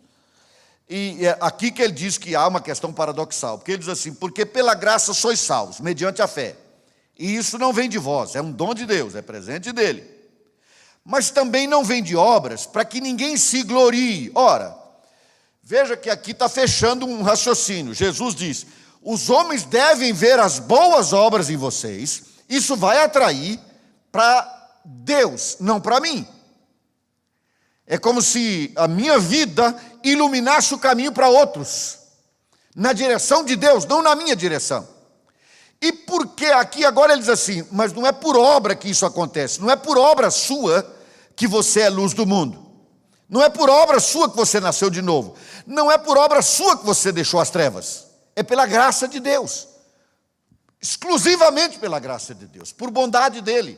E é aqui que ele diz que há uma questão paradoxal, porque ele diz assim: porque pela graça sois salvos, mediante a fé. E isso não vem de vós, é um dom de Deus, é presente dele. Mas também não vem de obras, para que ninguém se glorie. Ora, veja que aqui está fechando um raciocínio. Jesus diz: os homens devem ver as boas obras em vocês, isso vai atrair para Deus, não para mim. É como se a minha vida iluminasse o caminho para outros, na direção de Deus, não na minha direção. E porque aqui agora ele diz assim: mas não é por obra que isso acontece, não é por obra sua que você é luz do mundo, não é por obra sua que você nasceu de novo, não é por obra sua que você deixou as trevas, é pela graça de Deus, exclusivamente pela graça de Deus, por bondade dele.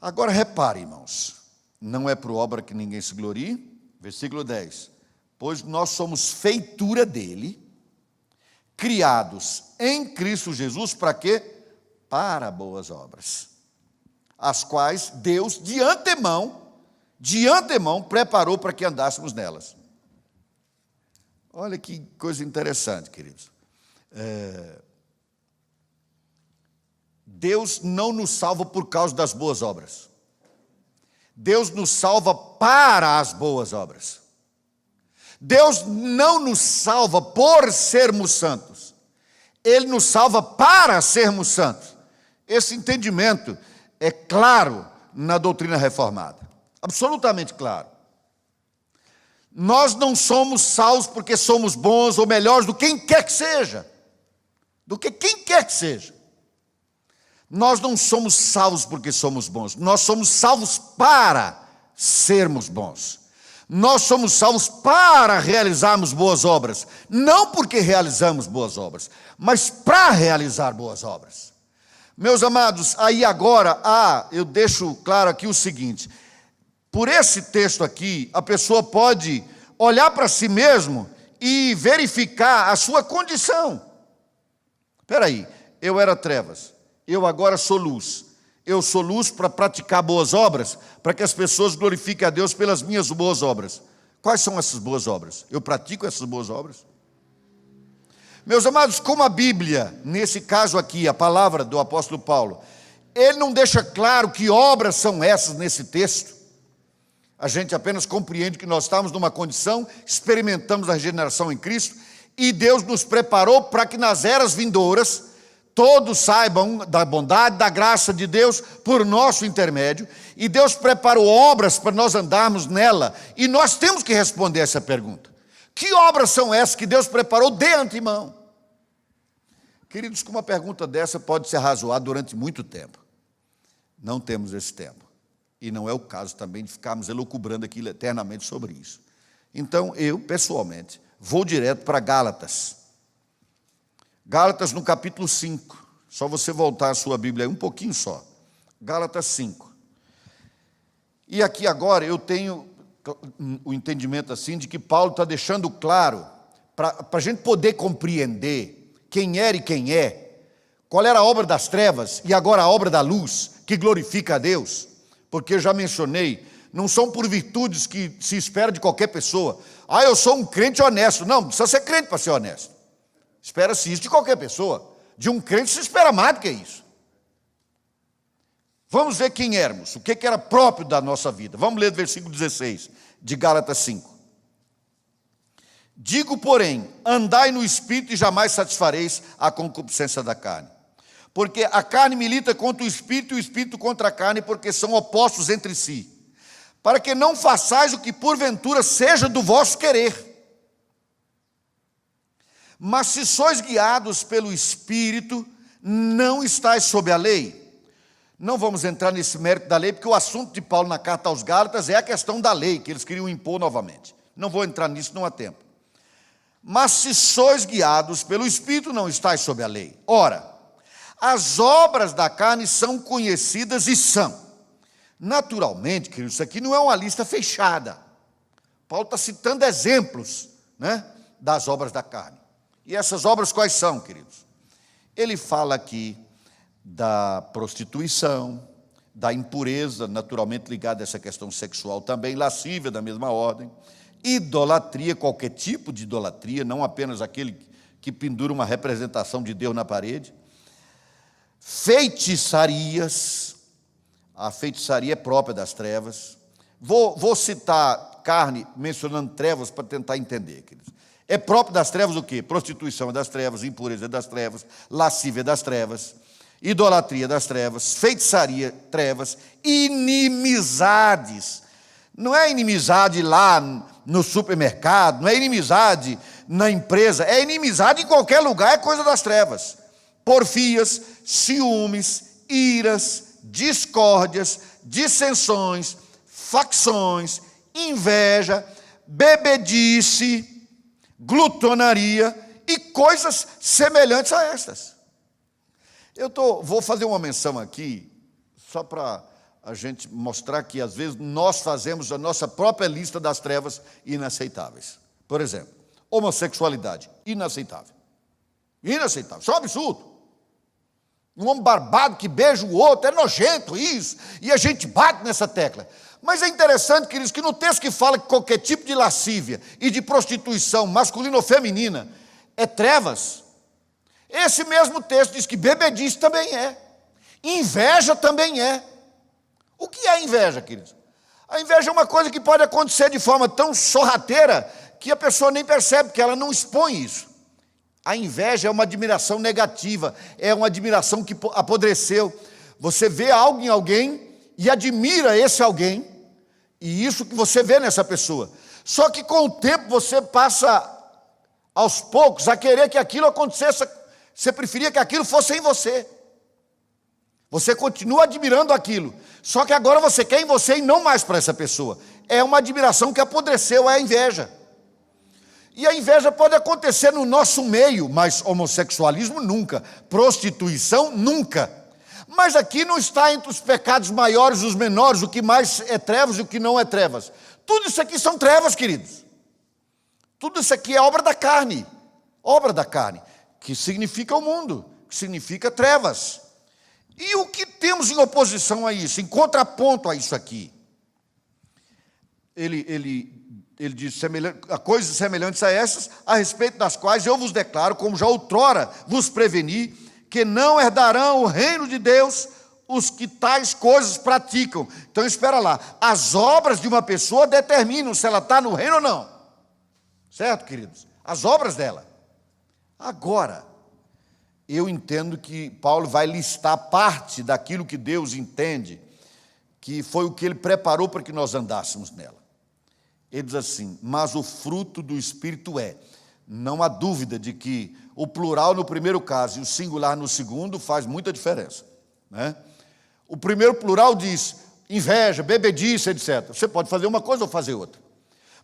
Agora repare, irmãos, não é por obra que ninguém se glorie. Versículo 10, pois nós somos feitura dele, criados em Cristo Jesus, para quê? Para boas obras, as quais Deus de antemão preparou para que andássemos nelas. Olha que coisa interessante, queridos. Deus não nos salva por causa das boas obras. Deus nos salva para as boas obras. Deus não nos salva por sermos santos. Ele nos salva para sermos santos. Esse entendimento é claro na doutrina reformada. Absolutamente claro. Nós não somos salvos porque somos bons ou melhores do que quem quer que seja. Do que quem quer que seja. Nós não somos salvos porque somos bons. Nós somos salvos para sermos bons. Nós somos salvos para realizarmos boas obras. Não porque realizamos boas obras, mas para realizar boas obras. Meus amados, aí agora, eu deixo claro aqui o seguinte: por esse texto aqui, a pessoa pode olhar para si mesmo e verificar a sua condição. Espera aí, eu era trevas, eu agora sou luz. Eu sou luz para praticar boas obras, para que as pessoas glorifiquem a Deus pelas minhas boas obras. Quais são essas boas obras? Eu pratico essas boas obras? Meus amados, como a Bíblia, nesse caso aqui, a palavra do apóstolo Paulo, ele não deixa claro que obras são essas nesse texto. A gente apenas compreende que nós estamos numa condição, experimentamos a regeneração em Cristo, e Deus nos preparou para que nas eras vindouras todos saibam da bondade, da graça de Deus por nosso intermédio, e Deus preparou obras para nós andarmos nela, e nós temos que responder essa pergunta: que obras são essas que Deus preparou de antemão? Queridos, com uma pergunta dessa pode se arrazoar durante muito tempo. Não temos esse tempo, e não é o caso também de ficarmos elucubrando aqui eternamente sobre isso. Então, eu, pessoalmente, vou direto para Gálatas. Gálatas no capítulo 5. Só você voltar a sua Bíblia aí um pouquinho só. Gálatas 5. E aqui agora eu tenho o entendimento assim de que Paulo está deixando claro, para a gente poder compreender quem era e quem é, qual era a obra das trevas e agora a obra da luz, que glorifica a Deus. Porque eu já mencionei, não são por virtudes que se espera de qualquer pessoa. Ah, eu sou um crente honesto. Não precisa ser crente para ser honesto. Espera-se isso de qualquer pessoa. De um crente se espera mais do que isso. Vamos ver quem éramos, o que era próprio da nossa vida. Vamos ler o versículo 16 de Gálatas 5. Digo, porém, andai no Espírito e jamais satisfareis a concupiscência da carne. Porque a carne milita contra o Espírito e o Espírito contra a carne, porque são opostos entre si. Para que não façais o que porventura seja do vosso querer. Mas se sois guiados pelo Espírito, não estáis sob a lei. Não vamos entrar nesse mérito da lei, porque o assunto de Paulo na carta aos Gálatas é a questão da lei, que eles queriam impor novamente. Não vou entrar nisso, não há tempo. Mas se sois guiados pelo Espírito, não estáis sob a lei. Ora, as obras da carne são conhecidas e são. Naturalmente, queridos, isso aqui não é uma lista fechada. Paulo está citando exemplos, das obras da carne. E essas obras quais são, queridos? Ele fala aqui da prostituição, da impureza, naturalmente ligada a essa questão sexual também, lascívia da mesma ordem, idolatria, qualquer tipo de idolatria, não apenas aquele que pendura uma representação de Deus na parede, feitiçarias, a feitiçaria é própria das trevas. Vou citar carne mencionando trevas para tentar entender, queridos. É próprio das trevas o quê? Prostituição é das trevas, impureza é das trevas, lascívia é das trevas, idolatria das trevas, feitiçaria, trevas, inimizades. Não é inimizade lá no supermercado, não é inimizade na empresa, é inimizade em qualquer lugar, é coisa das trevas. Porfias, ciúmes, iras, discórdias, dissensões, facções, inveja, bebedice, glutonaria e coisas semelhantes a estas. Vou fazer uma menção aqui, só para a gente mostrar que às vezes nós fazemos a nossa própria lista das trevas inaceitáveis. Por exemplo, homossexualidade, inaceitável. Inaceitável, isso é um absurdo. Um homem barbado que beija o outro, é nojento isso, e a gente bate nessa tecla. Mas é interessante, queridos, que no texto que fala que qualquer tipo de lascívia e de prostituição, masculina ou feminina, é trevas, esse mesmo texto diz que bebedice também é, inveja também é. O que é inveja, queridos? A inveja é uma coisa que pode acontecer de forma tão sorrateira que a pessoa nem percebe, que ela não expõe isso. A inveja é uma admiração negativa, é uma admiração que apodreceu. Você vê algo em alguém e admira esse alguém, e isso que você vê nessa pessoa. Só que com o tempo você passa, aos poucos, a querer que aquilo acontecesse, você preferia que aquilo fosse em você. Você continua admirando aquilo, só que agora você quer em você e não mais para essa pessoa. É uma admiração que apodreceu, é a inveja. E a inveja pode acontecer no nosso meio, mas homossexualismo nunca, prostituição nunca. Mas aqui não está entre os pecados maiores e os menores, o que mais é trevas e o que não é trevas. Tudo isso aqui são trevas, queridos. Tudo isso aqui é obra da carne, que significa o mundo, que significa trevas. E o que temos em oposição a isso, em contraponto a isso aqui? Ele diz, coisas semelhantes a essas, a respeito das quais eu vos declaro, como já outrora vos preveni, que não herdarão o reino de Deus os que tais coisas praticam. Então espera lá, as obras de uma pessoa determinam se ela está no reino ou não. Certo, queridos? As obras dela. Agora, eu entendo que Paulo vai listar parte daquilo que Deus entende, que foi o que ele preparou para que nós andássemos nela. Ele diz assim, mas o fruto do Espírito é. Não há dúvida de que o plural no primeiro caso e o singular no segundo faz muita diferença. O primeiro plural diz inveja, bebedice, etc. Você pode fazer uma coisa ou fazer outra.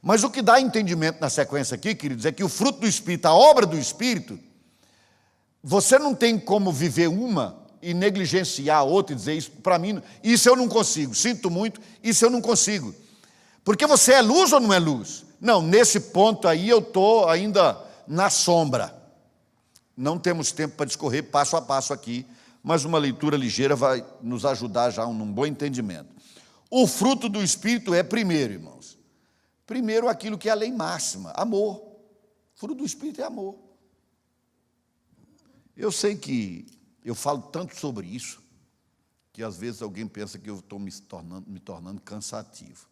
Mas o que dá entendimento na sequência aqui, queridos, é que o fruto do Espírito, a obra do Espírito, você não tem como viver uma e negligenciar a outra e dizer, isso para mim, isso eu não consigo, sinto muito, isso eu não consigo. Porque você é luz ou não é luz? Não, nesse ponto aí eu estou ainda na sombra. Não temos tempo para discorrer passo a passo aqui, mas uma leitura ligeira vai nos ajudar já num bom entendimento. O fruto do Espírito é primeiro, irmãos. Primeiro aquilo que é a lei máxima, amor. O fruto do Espírito é amor. Eu sei que eu falo tanto sobre isso, que às vezes alguém pensa que eu estou me tornando cansativo.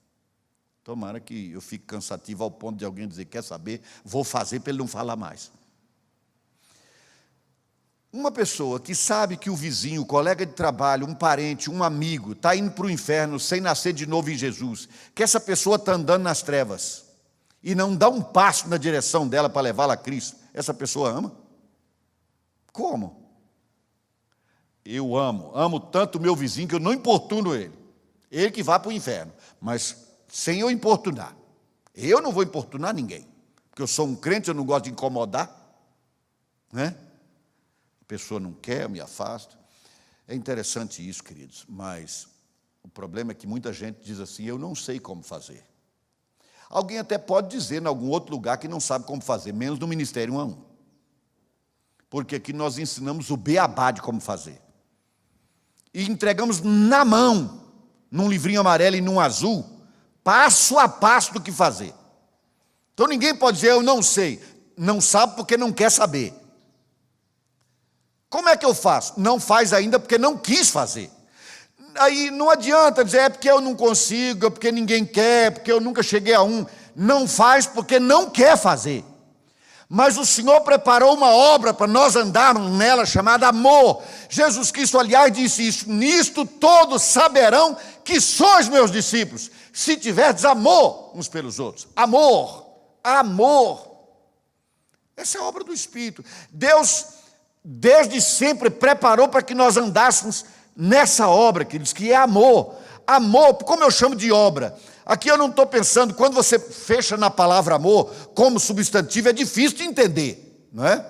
Tomara que eu fique cansativo ao ponto de alguém dizer, quer saber, vou fazer para ele não falar mais. Uma pessoa que sabe que o vizinho, o colega de trabalho, um parente, um amigo, está indo para o inferno sem nascer de novo em Jesus, que essa pessoa está andando nas trevas e não dá um passo na direção dela para levá-la a Cristo, essa pessoa ama? Como? Eu amo tanto o meu vizinho que eu não importuno ele que vá para o inferno, mas sem eu importunar. Eu não vou importunar ninguém, porque eu sou um crente, eu não gosto de incomodar, né? A pessoa não quer, eu me afasto. É interessante isso, queridos, mas o problema é que muita gente diz assim, eu não sei como fazer. Alguém até pode dizer em algum outro lugar que não sabe como fazer, menos no Ministério 1 a 1. Porque aqui nós ensinamos o beabá de como fazer. E entregamos na mão, num livrinho amarelo e num azul, passo a passo do que fazer. Então ninguém pode dizer, eu não sei. Não sabe porque não quer saber. Como é que eu faço? Não faz ainda porque não quis fazer. Aí não adianta dizer, é porque eu não consigo, é porque ninguém quer, é porque eu nunca cheguei a um. Não faz porque não quer fazer. Mas o Senhor preparou uma obra para nós andarmos nela, chamada amor. Jesus Cristo, aliás, disse isso, nisto todos saberão que sois meus discípulos, se tiverdes amor uns pelos outros. Amor, amor. Essa é a obra do Espírito. Deus, desde sempre, preparou para que nós andássemos nessa obra, queridos, que é amor. Amor, como eu chamo de obra? Aqui eu não estou pensando, quando você fecha na palavra amor, como substantivo, é difícil de entender, não é?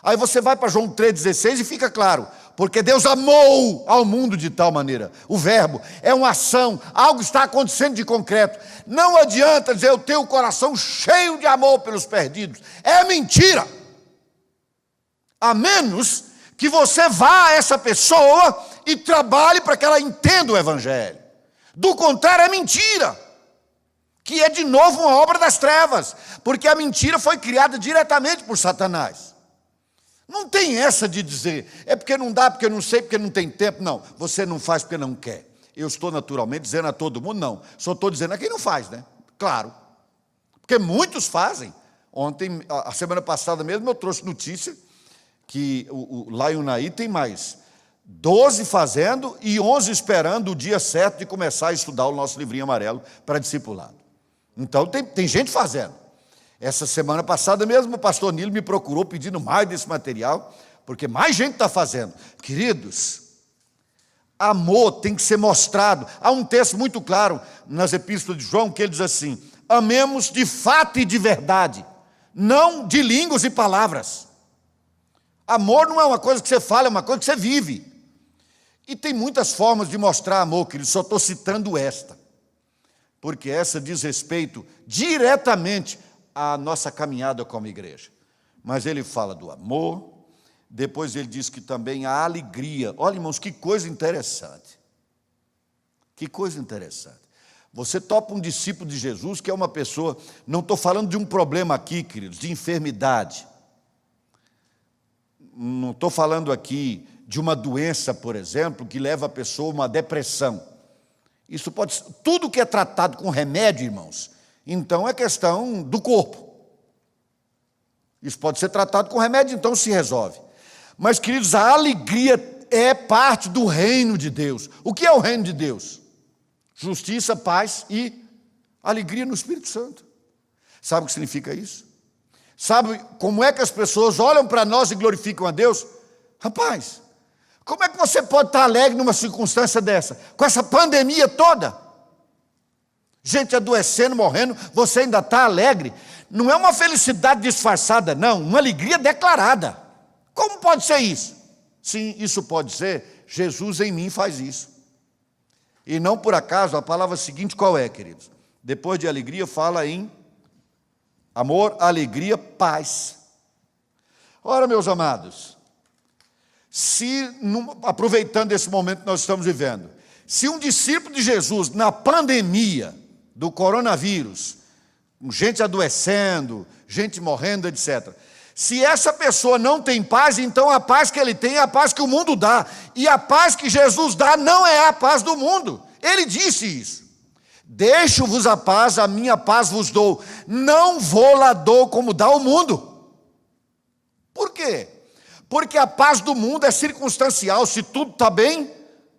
Aí você vai para João 3,16 e fica claro, porque Deus amou ao mundo de tal maneira. O verbo é uma ação, algo está acontecendo de concreto. Não adianta dizer, eu tenho o coração cheio de amor pelos perdidos. É mentira. A menos que você vá a essa pessoa e trabalhe para que ela entenda o Evangelho. Do contrário, é mentira. Que é de novo uma obra das trevas, porque a mentira foi criada diretamente por Satanás. Não tem essa de dizer, é porque não dá, porque não sei, porque não tem tempo. Não, você não faz porque não quer. Eu estou naturalmente dizendo a todo mundo, não. Só estou dizendo a quem não faz, né? Claro. Porque muitos fazem. Ontem, a semana passada mesmo, eu trouxe notícia que lá em Unaí tem mais 12 fazendo e 11 esperando o dia certo de começar a estudar o nosso livrinho amarelo para discipulado. Então, tem gente fazendo. Essa semana passada mesmo, o pastor Nilo me procurou pedindo mais desse material, porque mais gente está fazendo. Queridos, amor tem que ser mostrado. Há um texto muito claro nas epístolas de João, que ele diz assim, amemos de fato e de verdade, não de línguas e palavras. Amor não é uma coisa que você fala, é uma coisa que você vive. E tem muitas formas de mostrar amor, queridos, só estou citando esta. Porque essa diz respeito diretamente à nossa caminhada como igreja. Mas ele fala do amor, depois ele diz que também a alegria. Olha, irmãos, que coisa interessante. Que coisa interessante. Você topa um discípulo de Jesus, que é uma pessoa, não estou falando de um problema aqui, queridos, de enfermidade. Não estou falando aqui de uma doença, por exemplo, que leva a pessoa a uma depressão. Isso pode ser, tudo que é tratado com remédio, irmãos, então é questão do corpo. Isso pode ser tratado com remédio, então se resolve. Mas, queridos, a alegria é parte do reino de Deus. O que é o reino de Deus? Justiça, paz e alegria no Espírito Santo. Sabe o que significa isso? Sabe como é que as pessoas olham para nós e glorificam a Deus? Rapaz, como é que você pode estar alegre numa circunstância dessa? Com essa pandemia toda? gente adoecendo, morrendo, você ainda está alegre. Não é uma felicidade disfarçada, não, uma alegria declarada. Como pode ser isso? Sim, isso pode ser, Jesus em mim faz isso. E não por acaso, a palavra seguinte qual é, queridos? Depois de alegria, fala em amor, alegria, paz. Ora, meus amados, aproveitando esse momento que nós estamos vivendo, se um discípulo de Jesus, na pandemia do coronavírus, gente adoecendo, gente morrendo, etc., se essa pessoa não tem paz, então a paz que ele tem é a paz que o mundo dá. E a paz que Jesus dá não é a paz do mundo. Ele disse isso. Deixo-vos a paz, a minha paz vos dou. Não vou lá dou como dá o mundo. Por quê? Porque a paz do mundo é circunstancial. Se tudo está bem,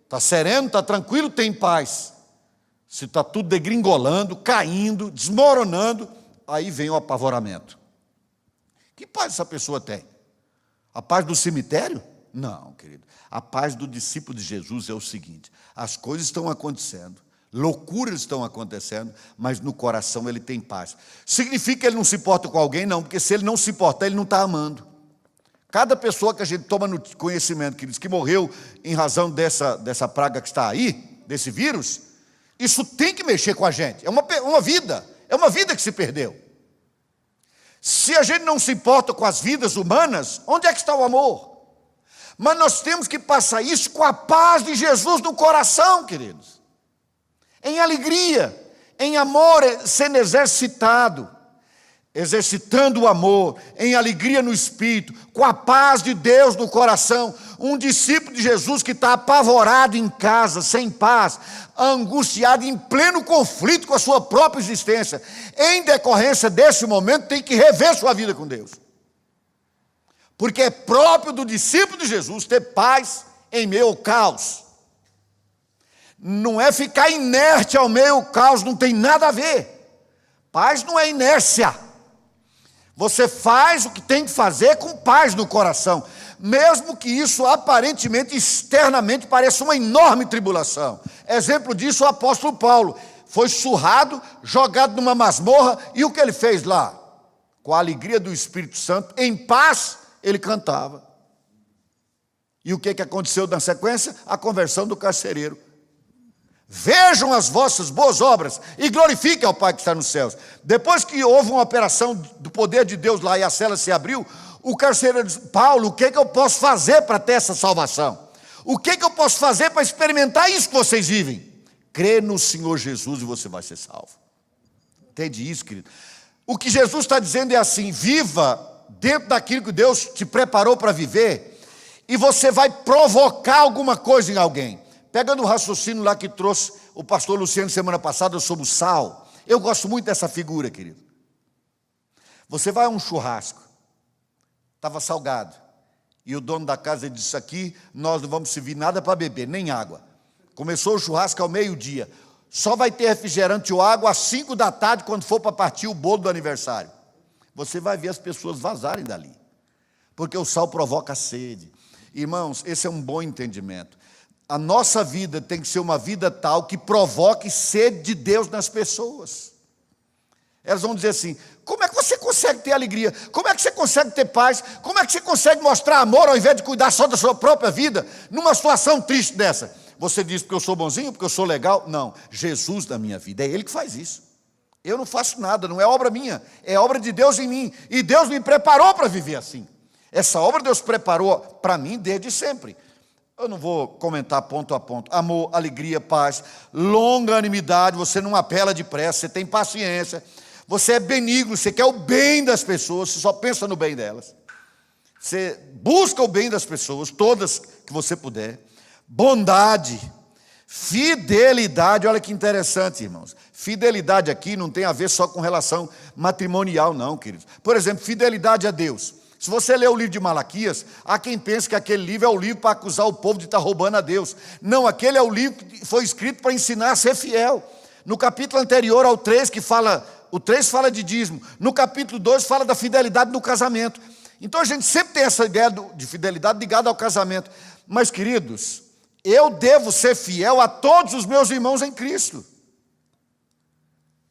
está sereno, está tranquilo, tem paz. Se está tudo degringolando, caindo, desmoronando, aí vem o apavoramento. Que paz essa pessoa tem? A paz do cemitério? Não, querido. A paz do discípulo de Jesus é o seguinte: as coisas estão acontecendo, loucuras estão acontecendo, mas no coração ele tem paz. Significa que ele não se importa com alguém? Não, porque se ele não se importar, ele não está amando. Cada pessoa que a gente toma no conhecimento, queridos, que morreu em razão dessa praga que está aí, desse vírus, isso tem que mexer com a gente. É uma vida que se perdeu. Se a gente não se importa com as vidas humanas, onde é que está o amor? Mas nós temos que passar isso com a paz de Jesus no coração, queridos. Em alegria, em amor sendo exercitado, exercitando o amor, em alegria no espírito, com a paz de Deus no coração. Um discípulo de Jesus que está apavorado em casa, sem paz, angustiado, em pleno conflito com a sua própria existência, em decorrência desse momento, tem que rever sua vida com Deus. Porque é próprio do discípulo de Jesus ter paz em meio ao caos. Não é ficar inerte ao meio do caos, não tem nada a ver. Paz não é inércia. Você faz o que tem que fazer com paz no coração, mesmo que isso aparentemente, externamente, pareça uma enorme tribulação. Exemplo disso, o apóstolo Paulo foi surrado, jogado numa masmorra, e o que ele fez lá? Com a alegria do Espírito Santo, em paz, ele cantava. E o que aconteceu na sequência? A conversão do carcereiro. Vejam as vossas boas obras e glorifiquem ao Pai que está nos céus. Depois que houve uma operação do poder de Deus lá e a cela se abriu, o carcereiro disse: Paulo, o que eu posso fazer para ter essa salvação? O que eu posso fazer para experimentar isso que vocês vivem? Crê no Senhor Jesus e você vai ser salvo. Entende isso, querido? O que Jesus está dizendo é assim: viva dentro daquilo que Deus te preparou para viver, e você vai provocar alguma coisa em alguém. Pegando o raciocínio lá que trouxe o pastor Luciano semana passada sobre o sal, eu gosto muito dessa figura, querido. Você vai a um churrasco, estava salgado, e o dono da casa disse: aqui nós não vamos servir nada para beber, nem água. Começou o churrasco ao meio-dia, só vai ter refrigerante ou água às 5 da tarde, quando for para partir o bolo do aniversário. Você vai ver as pessoas vazarem dali, porque o sal provoca sede. Irmãos, esse é um bom entendimento. A nossa vida tem que ser uma vida tal que provoque sede de Deus nas pessoas. Elas vão dizer assim: como é que você consegue ter alegria? Como é que você consegue ter paz? Como é que você consegue mostrar amor ao invés de cuidar só da sua própria vida numa situação triste dessa? Você diz porque eu sou bonzinho, porque eu sou legal? Não, Jesus na minha vida, é Ele que faz isso. Eu não faço nada, não é obra minha, é obra de Deus em mim. E Deus me preparou para viver assim. Essa obra Deus preparou para mim desde sempre. Eu não vou comentar ponto a ponto. Amor, alegria, paz, longanimidade, você não apela depressa, você tem paciência, você é benigno, você quer o bem das pessoas, você só pensa no bem delas. Você busca o bem das pessoas, todas que você puder. Bondade, fidelidade, olha que interessante, irmãos. Fidelidade aqui não tem a ver só com relação matrimonial, não, queridos. Por exemplo, fidelidade a Deus. Se você ler o livro de Malaquias, há quem pense que aquele livro é o livro para acusar o povo de estar roubando a Deus. Não, aquele é o livro que foi escrito para ensinar a ser fiel. No capítulo anterior ao 3, o 3 fala de dízimo. No capítulo 2 fala da fidelidade no casamento. Então a gente sempre tem essa ideia de fidelidade ligada ao casamento. Mas, queridos, eu devo ser fiel a todos os meus irmãos em Cristo.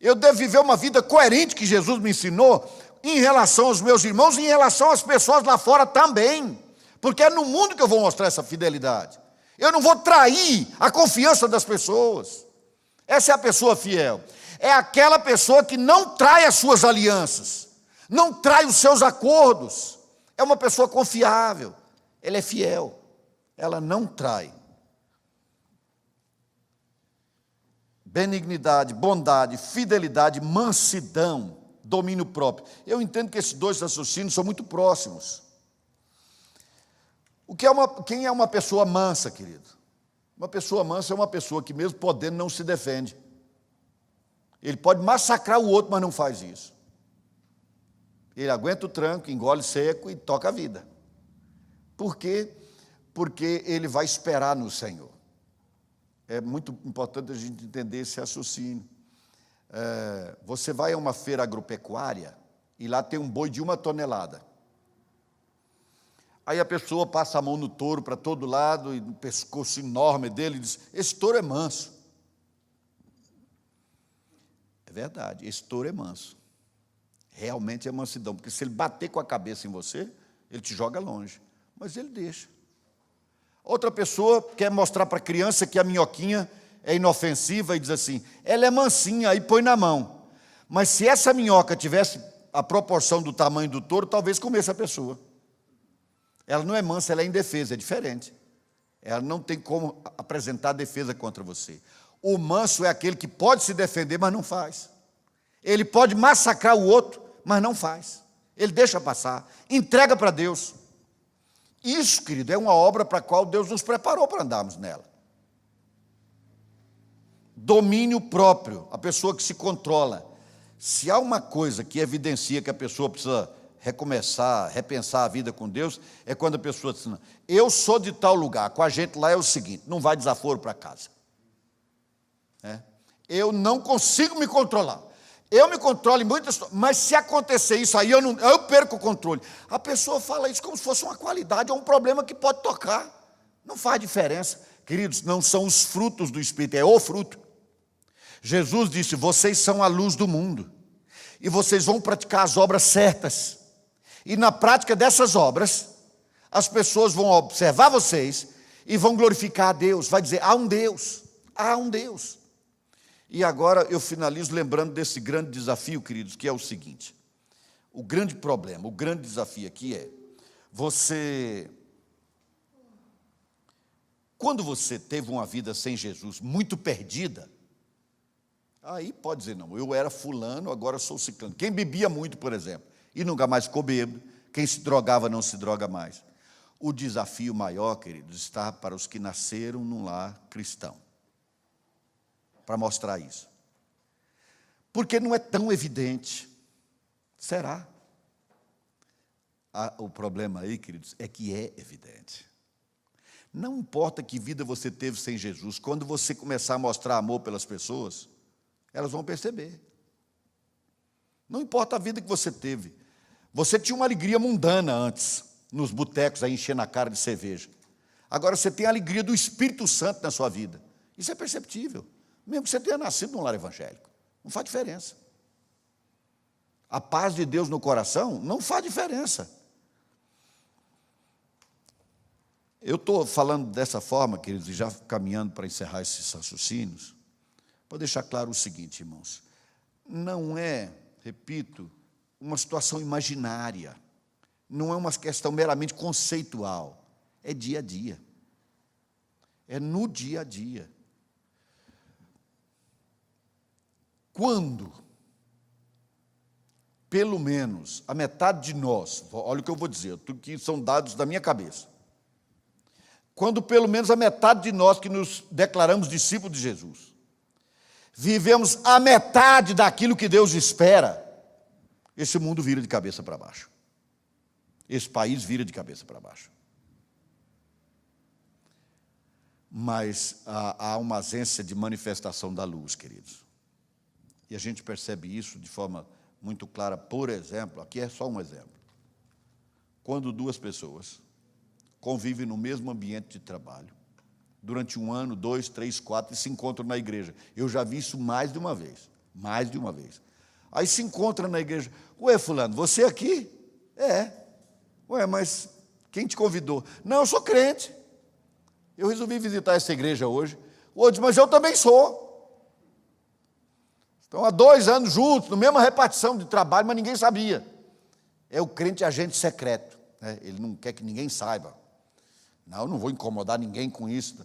Eu devo viver uma vida coerente que Jesus me ensinou em relação aos meus irmãos e em relação às pessoas lá fora também. Porque é no mundo que eu vou mostrar essa fidelidade. Eu não vou trair a confiança das pessoas. Essa é a pessoa fiel. É aquela pessoa que não trai as suas alianças, não trai os seus acordos. É uma pessoa confiável. Ela é fiel. Ela não trai. Benignidade, bondade, fidelidade, mansidão, domínio próprio. Eu entendo que esses dois raciocínios são muito próximos. Quem é uma pessoa mansa, querido? Uma pessoa mansa é uma pessoa que, mesmo podendo, não se defende. Ele pode massacrar o outro, mas não faz isso. Ele aguenta o tranco, engole seco e toca a vida. Por quê? Porque ele vai esperar no Senhor. É muito importante a gente entender esse raciocínio. Você vai a uma feira agropecuária e lá tem um boi de 1 tonelada. Aí a pessoa passa a mão no touro para todo lado, e no pescoço enorme dele, e diz: esse touro é manso. É verdade, esse touro é manso. Realmente é mansidão, porque se ele bater com a cabeça em você, ele te joga longe. Mas ele deixa. Outra pessoa quer mostrar para a criança que a minhoquinha é inofensiva e diz assim: ela é mansinha, aí põe na mão. Mas se essa minhoca tivesse a proporção do tamanho do touro, talvez comesse a pessoa. Ela não é mansa, ela é indefesa, é diferente. Ela não tem como apresentar defesa contra você. O manso é aquele que pode se defender, mas não faz. Ele pode massacrar o outro, mas não faz. Ele deixa passar, entrega para Deus. Isso, querido, é uma obra para a qual Deus nos preparou para andarmos nela. Domínio próprio, a pessoa que se controla. Se há uma coisa que evidencia que a pessoa precisa recomeçar, repensar a vida com Deus, é quando a pessoa diz: eu sou de tal lugar, com a gente lá é o seguinte, não vai desaforo para casa. Eu não consigo me controlar. Eu me controlo em muitas coisas, mas se acontecer isso aí, eu perco o controle. A pessoa fala isso como se fosse uma qualidade ou um problema que pode tocar. Não faz diferença. Queridos, não são os frutos do Espírito, é o fruto. Jesus disse: vocês são a luz do mundo, e vocês vão praticar as obras certas. E na prática dessas obras, as pessoas vão observar vocês e vão glorificar a Deus. Vai dizer: há um Deus, há um Deus. E agora eu finalizo lembrando desse grande desafio, queridos, que é o seguinte: o grande problema, o grande desafio aqui é, quando você teve uma vida sem Jesus, muito perdida, aí pode dizer: não, eu era fulano, agora sou ciclano. Quem bebia muito, por exemplo, e nunca mais ficou bêbado, quem se drogava não se droga mais. O desafio maior, queridos, está para os que nasceram num lar cristão, para mostrar isso. Porque não é tão evidente. Será? O problema aí, queridos, é que é evidente. Não importa que vida você teve sem Jesus, quando você começar a mostrar amor pelas pessoas, elas vão perceber. Não importa a vida que você teve. Você tinha uma alegria mundana antes, nos botecos, aí enchendo a cara de cerveja. Agora você tem a alegria do Espírito Santo na sua vida. Isso é perceptível. Mesmo que você tenha nascido num lar evangélico. Não faz diferença. A paz de Deus no coração não faz diferença. Eu estou falando dessa forma, queridos, e já caminhando para encerrar esses raciocínios, para deixar claro o seguinte, irmãos: não é, repito, uma situação imaginária, não é uma questão meramente conceitual, é dia a dia, é no dia a dia. Quando, pelo menos, a metade de nós, olha o que eu vou dizer, tudo que são dados da minha cabeça, quando pelo menos a metade de nós que nos declaramos discípulos de Jesus, vivemos a metade daquilo que Deus espera, esse mundo vira de cabeça para baixo. Esse país vira de cabeça para baixo. Mas há uma ausência de manifestação da luz, queridos. E a gente percebe isso de forma muito clara. Por exemplo, aqui é só um exemplo. Quando duas pessoas convivem no mesmo ambiente de trabalho, durante 1 ano, 2, 3, 4, e se encontram na igreja. Eu já vi isso mais de uma vez. Mais de uma vez. Aí se encontra na igreja. Ué, fulano, você aqui? É. Ué, mas quem te convidou? Não, eu sou crente. Eu resolvi visitar essa igreja hoje. O outro diz, mas eu também sou. Estão há 2 anos juntos, na mesma repartição de trabalho, mas ninguém sabia. É o crente agente secreto. Né? Ele não quer que ninguém saiba. Não, eu não vou incomodar ninguém com isso.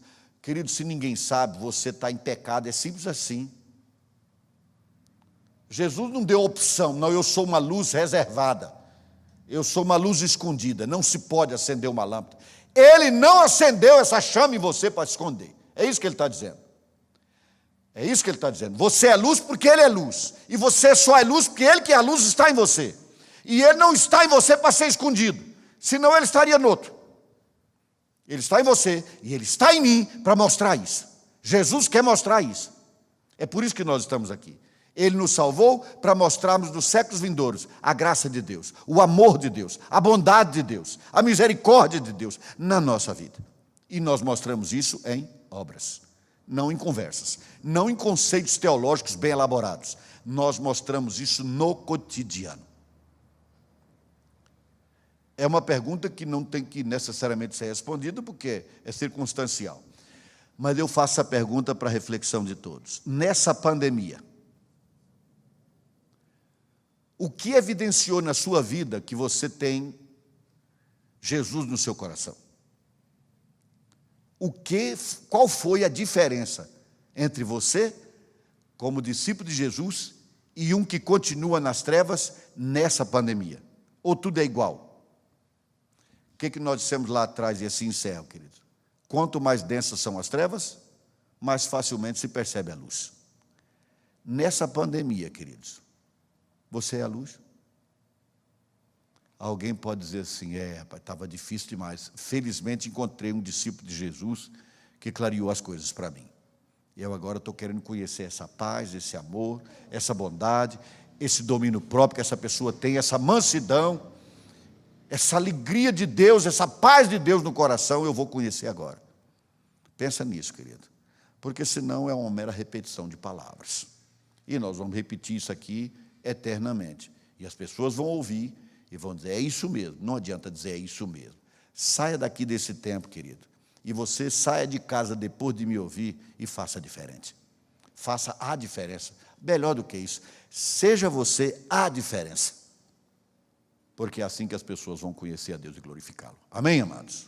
Querido, se ninguém sabe, você está em pecado. É simples assim. Jesus não deu opção. Não, eu sou uma luz reservada. Eu sou uma luz escondida. Não se pode acender uma lâmpada. Ele não acendeu essa chama em você para esconder. É isso que ele está dizendo. É isso que ele está dizendo. Você é luz porque ele é luz. E você só é luz porque ele que é a luz está em você. E ele não está em você para ser escondido. Senão ele estaria no outro. Ele está em você e ele está em mim para mostrar isso. Jesus quer mostrar isso. É por isso que nós estamos aqui. Ele nos salvou para mostrarmos nos séculos vindouros a graça de Deus, o amor de Deus, a bondade de Deus, a misericórdia de Deus na nossa vida. E nós mostramos isso em obras, não em conversas, não em conceitos teológicos bem elaborados. Nós mostramos isso no cotidiano. É uma pergunta que não tem que necessariamente ser respondida, porque é circunstancial. Mas eu faço a pergunta para a reflexão de todos. Nessa pandemia, o que evidenciou na sua vida que você tem Jesus no seu coração? Qual foi a diferença entre você, como discípulo de Jesus, e um que continua nas trevas nessa pandemia? Ou tudo é igual? O que nós dissemos lá atrás, e assim encerro, querido? Quanto mais densas são as trevas, mais facilmente se percebe a luz. Nessa pandemia, queridos, você é a luz? Alguém pode dizer assim, rapaz, estava difícil demais. Felizmente encontrei um discípulo de Jesus que clareou as coisas para mim. Eu agora estou querendo conhecer essa paz, esse amor, essa bondade, esse domínio próprio que essa pessoa tem, essa mansidão, essa alegria de Deus, essa paz de Deus no coração, eu vou conhecer agora. Pensa nisso, querido. Porque senão é uma mera repetição de palavras. E nós vamos repetir isso aqui eternamente. E as pessoas vão ouvir e vão dizer, é isso mesmo. Não adianta dizer, é isso mesmo. Saia daqui desse tempo, querido. E você saia de casa depois de me ouvir e faça diferente. Faça a diferença. Melhor do que isso, seja você a diferença. Porque é assim que as pessoas vão conhecer a Deus e glorificá-lo. Amém, amados?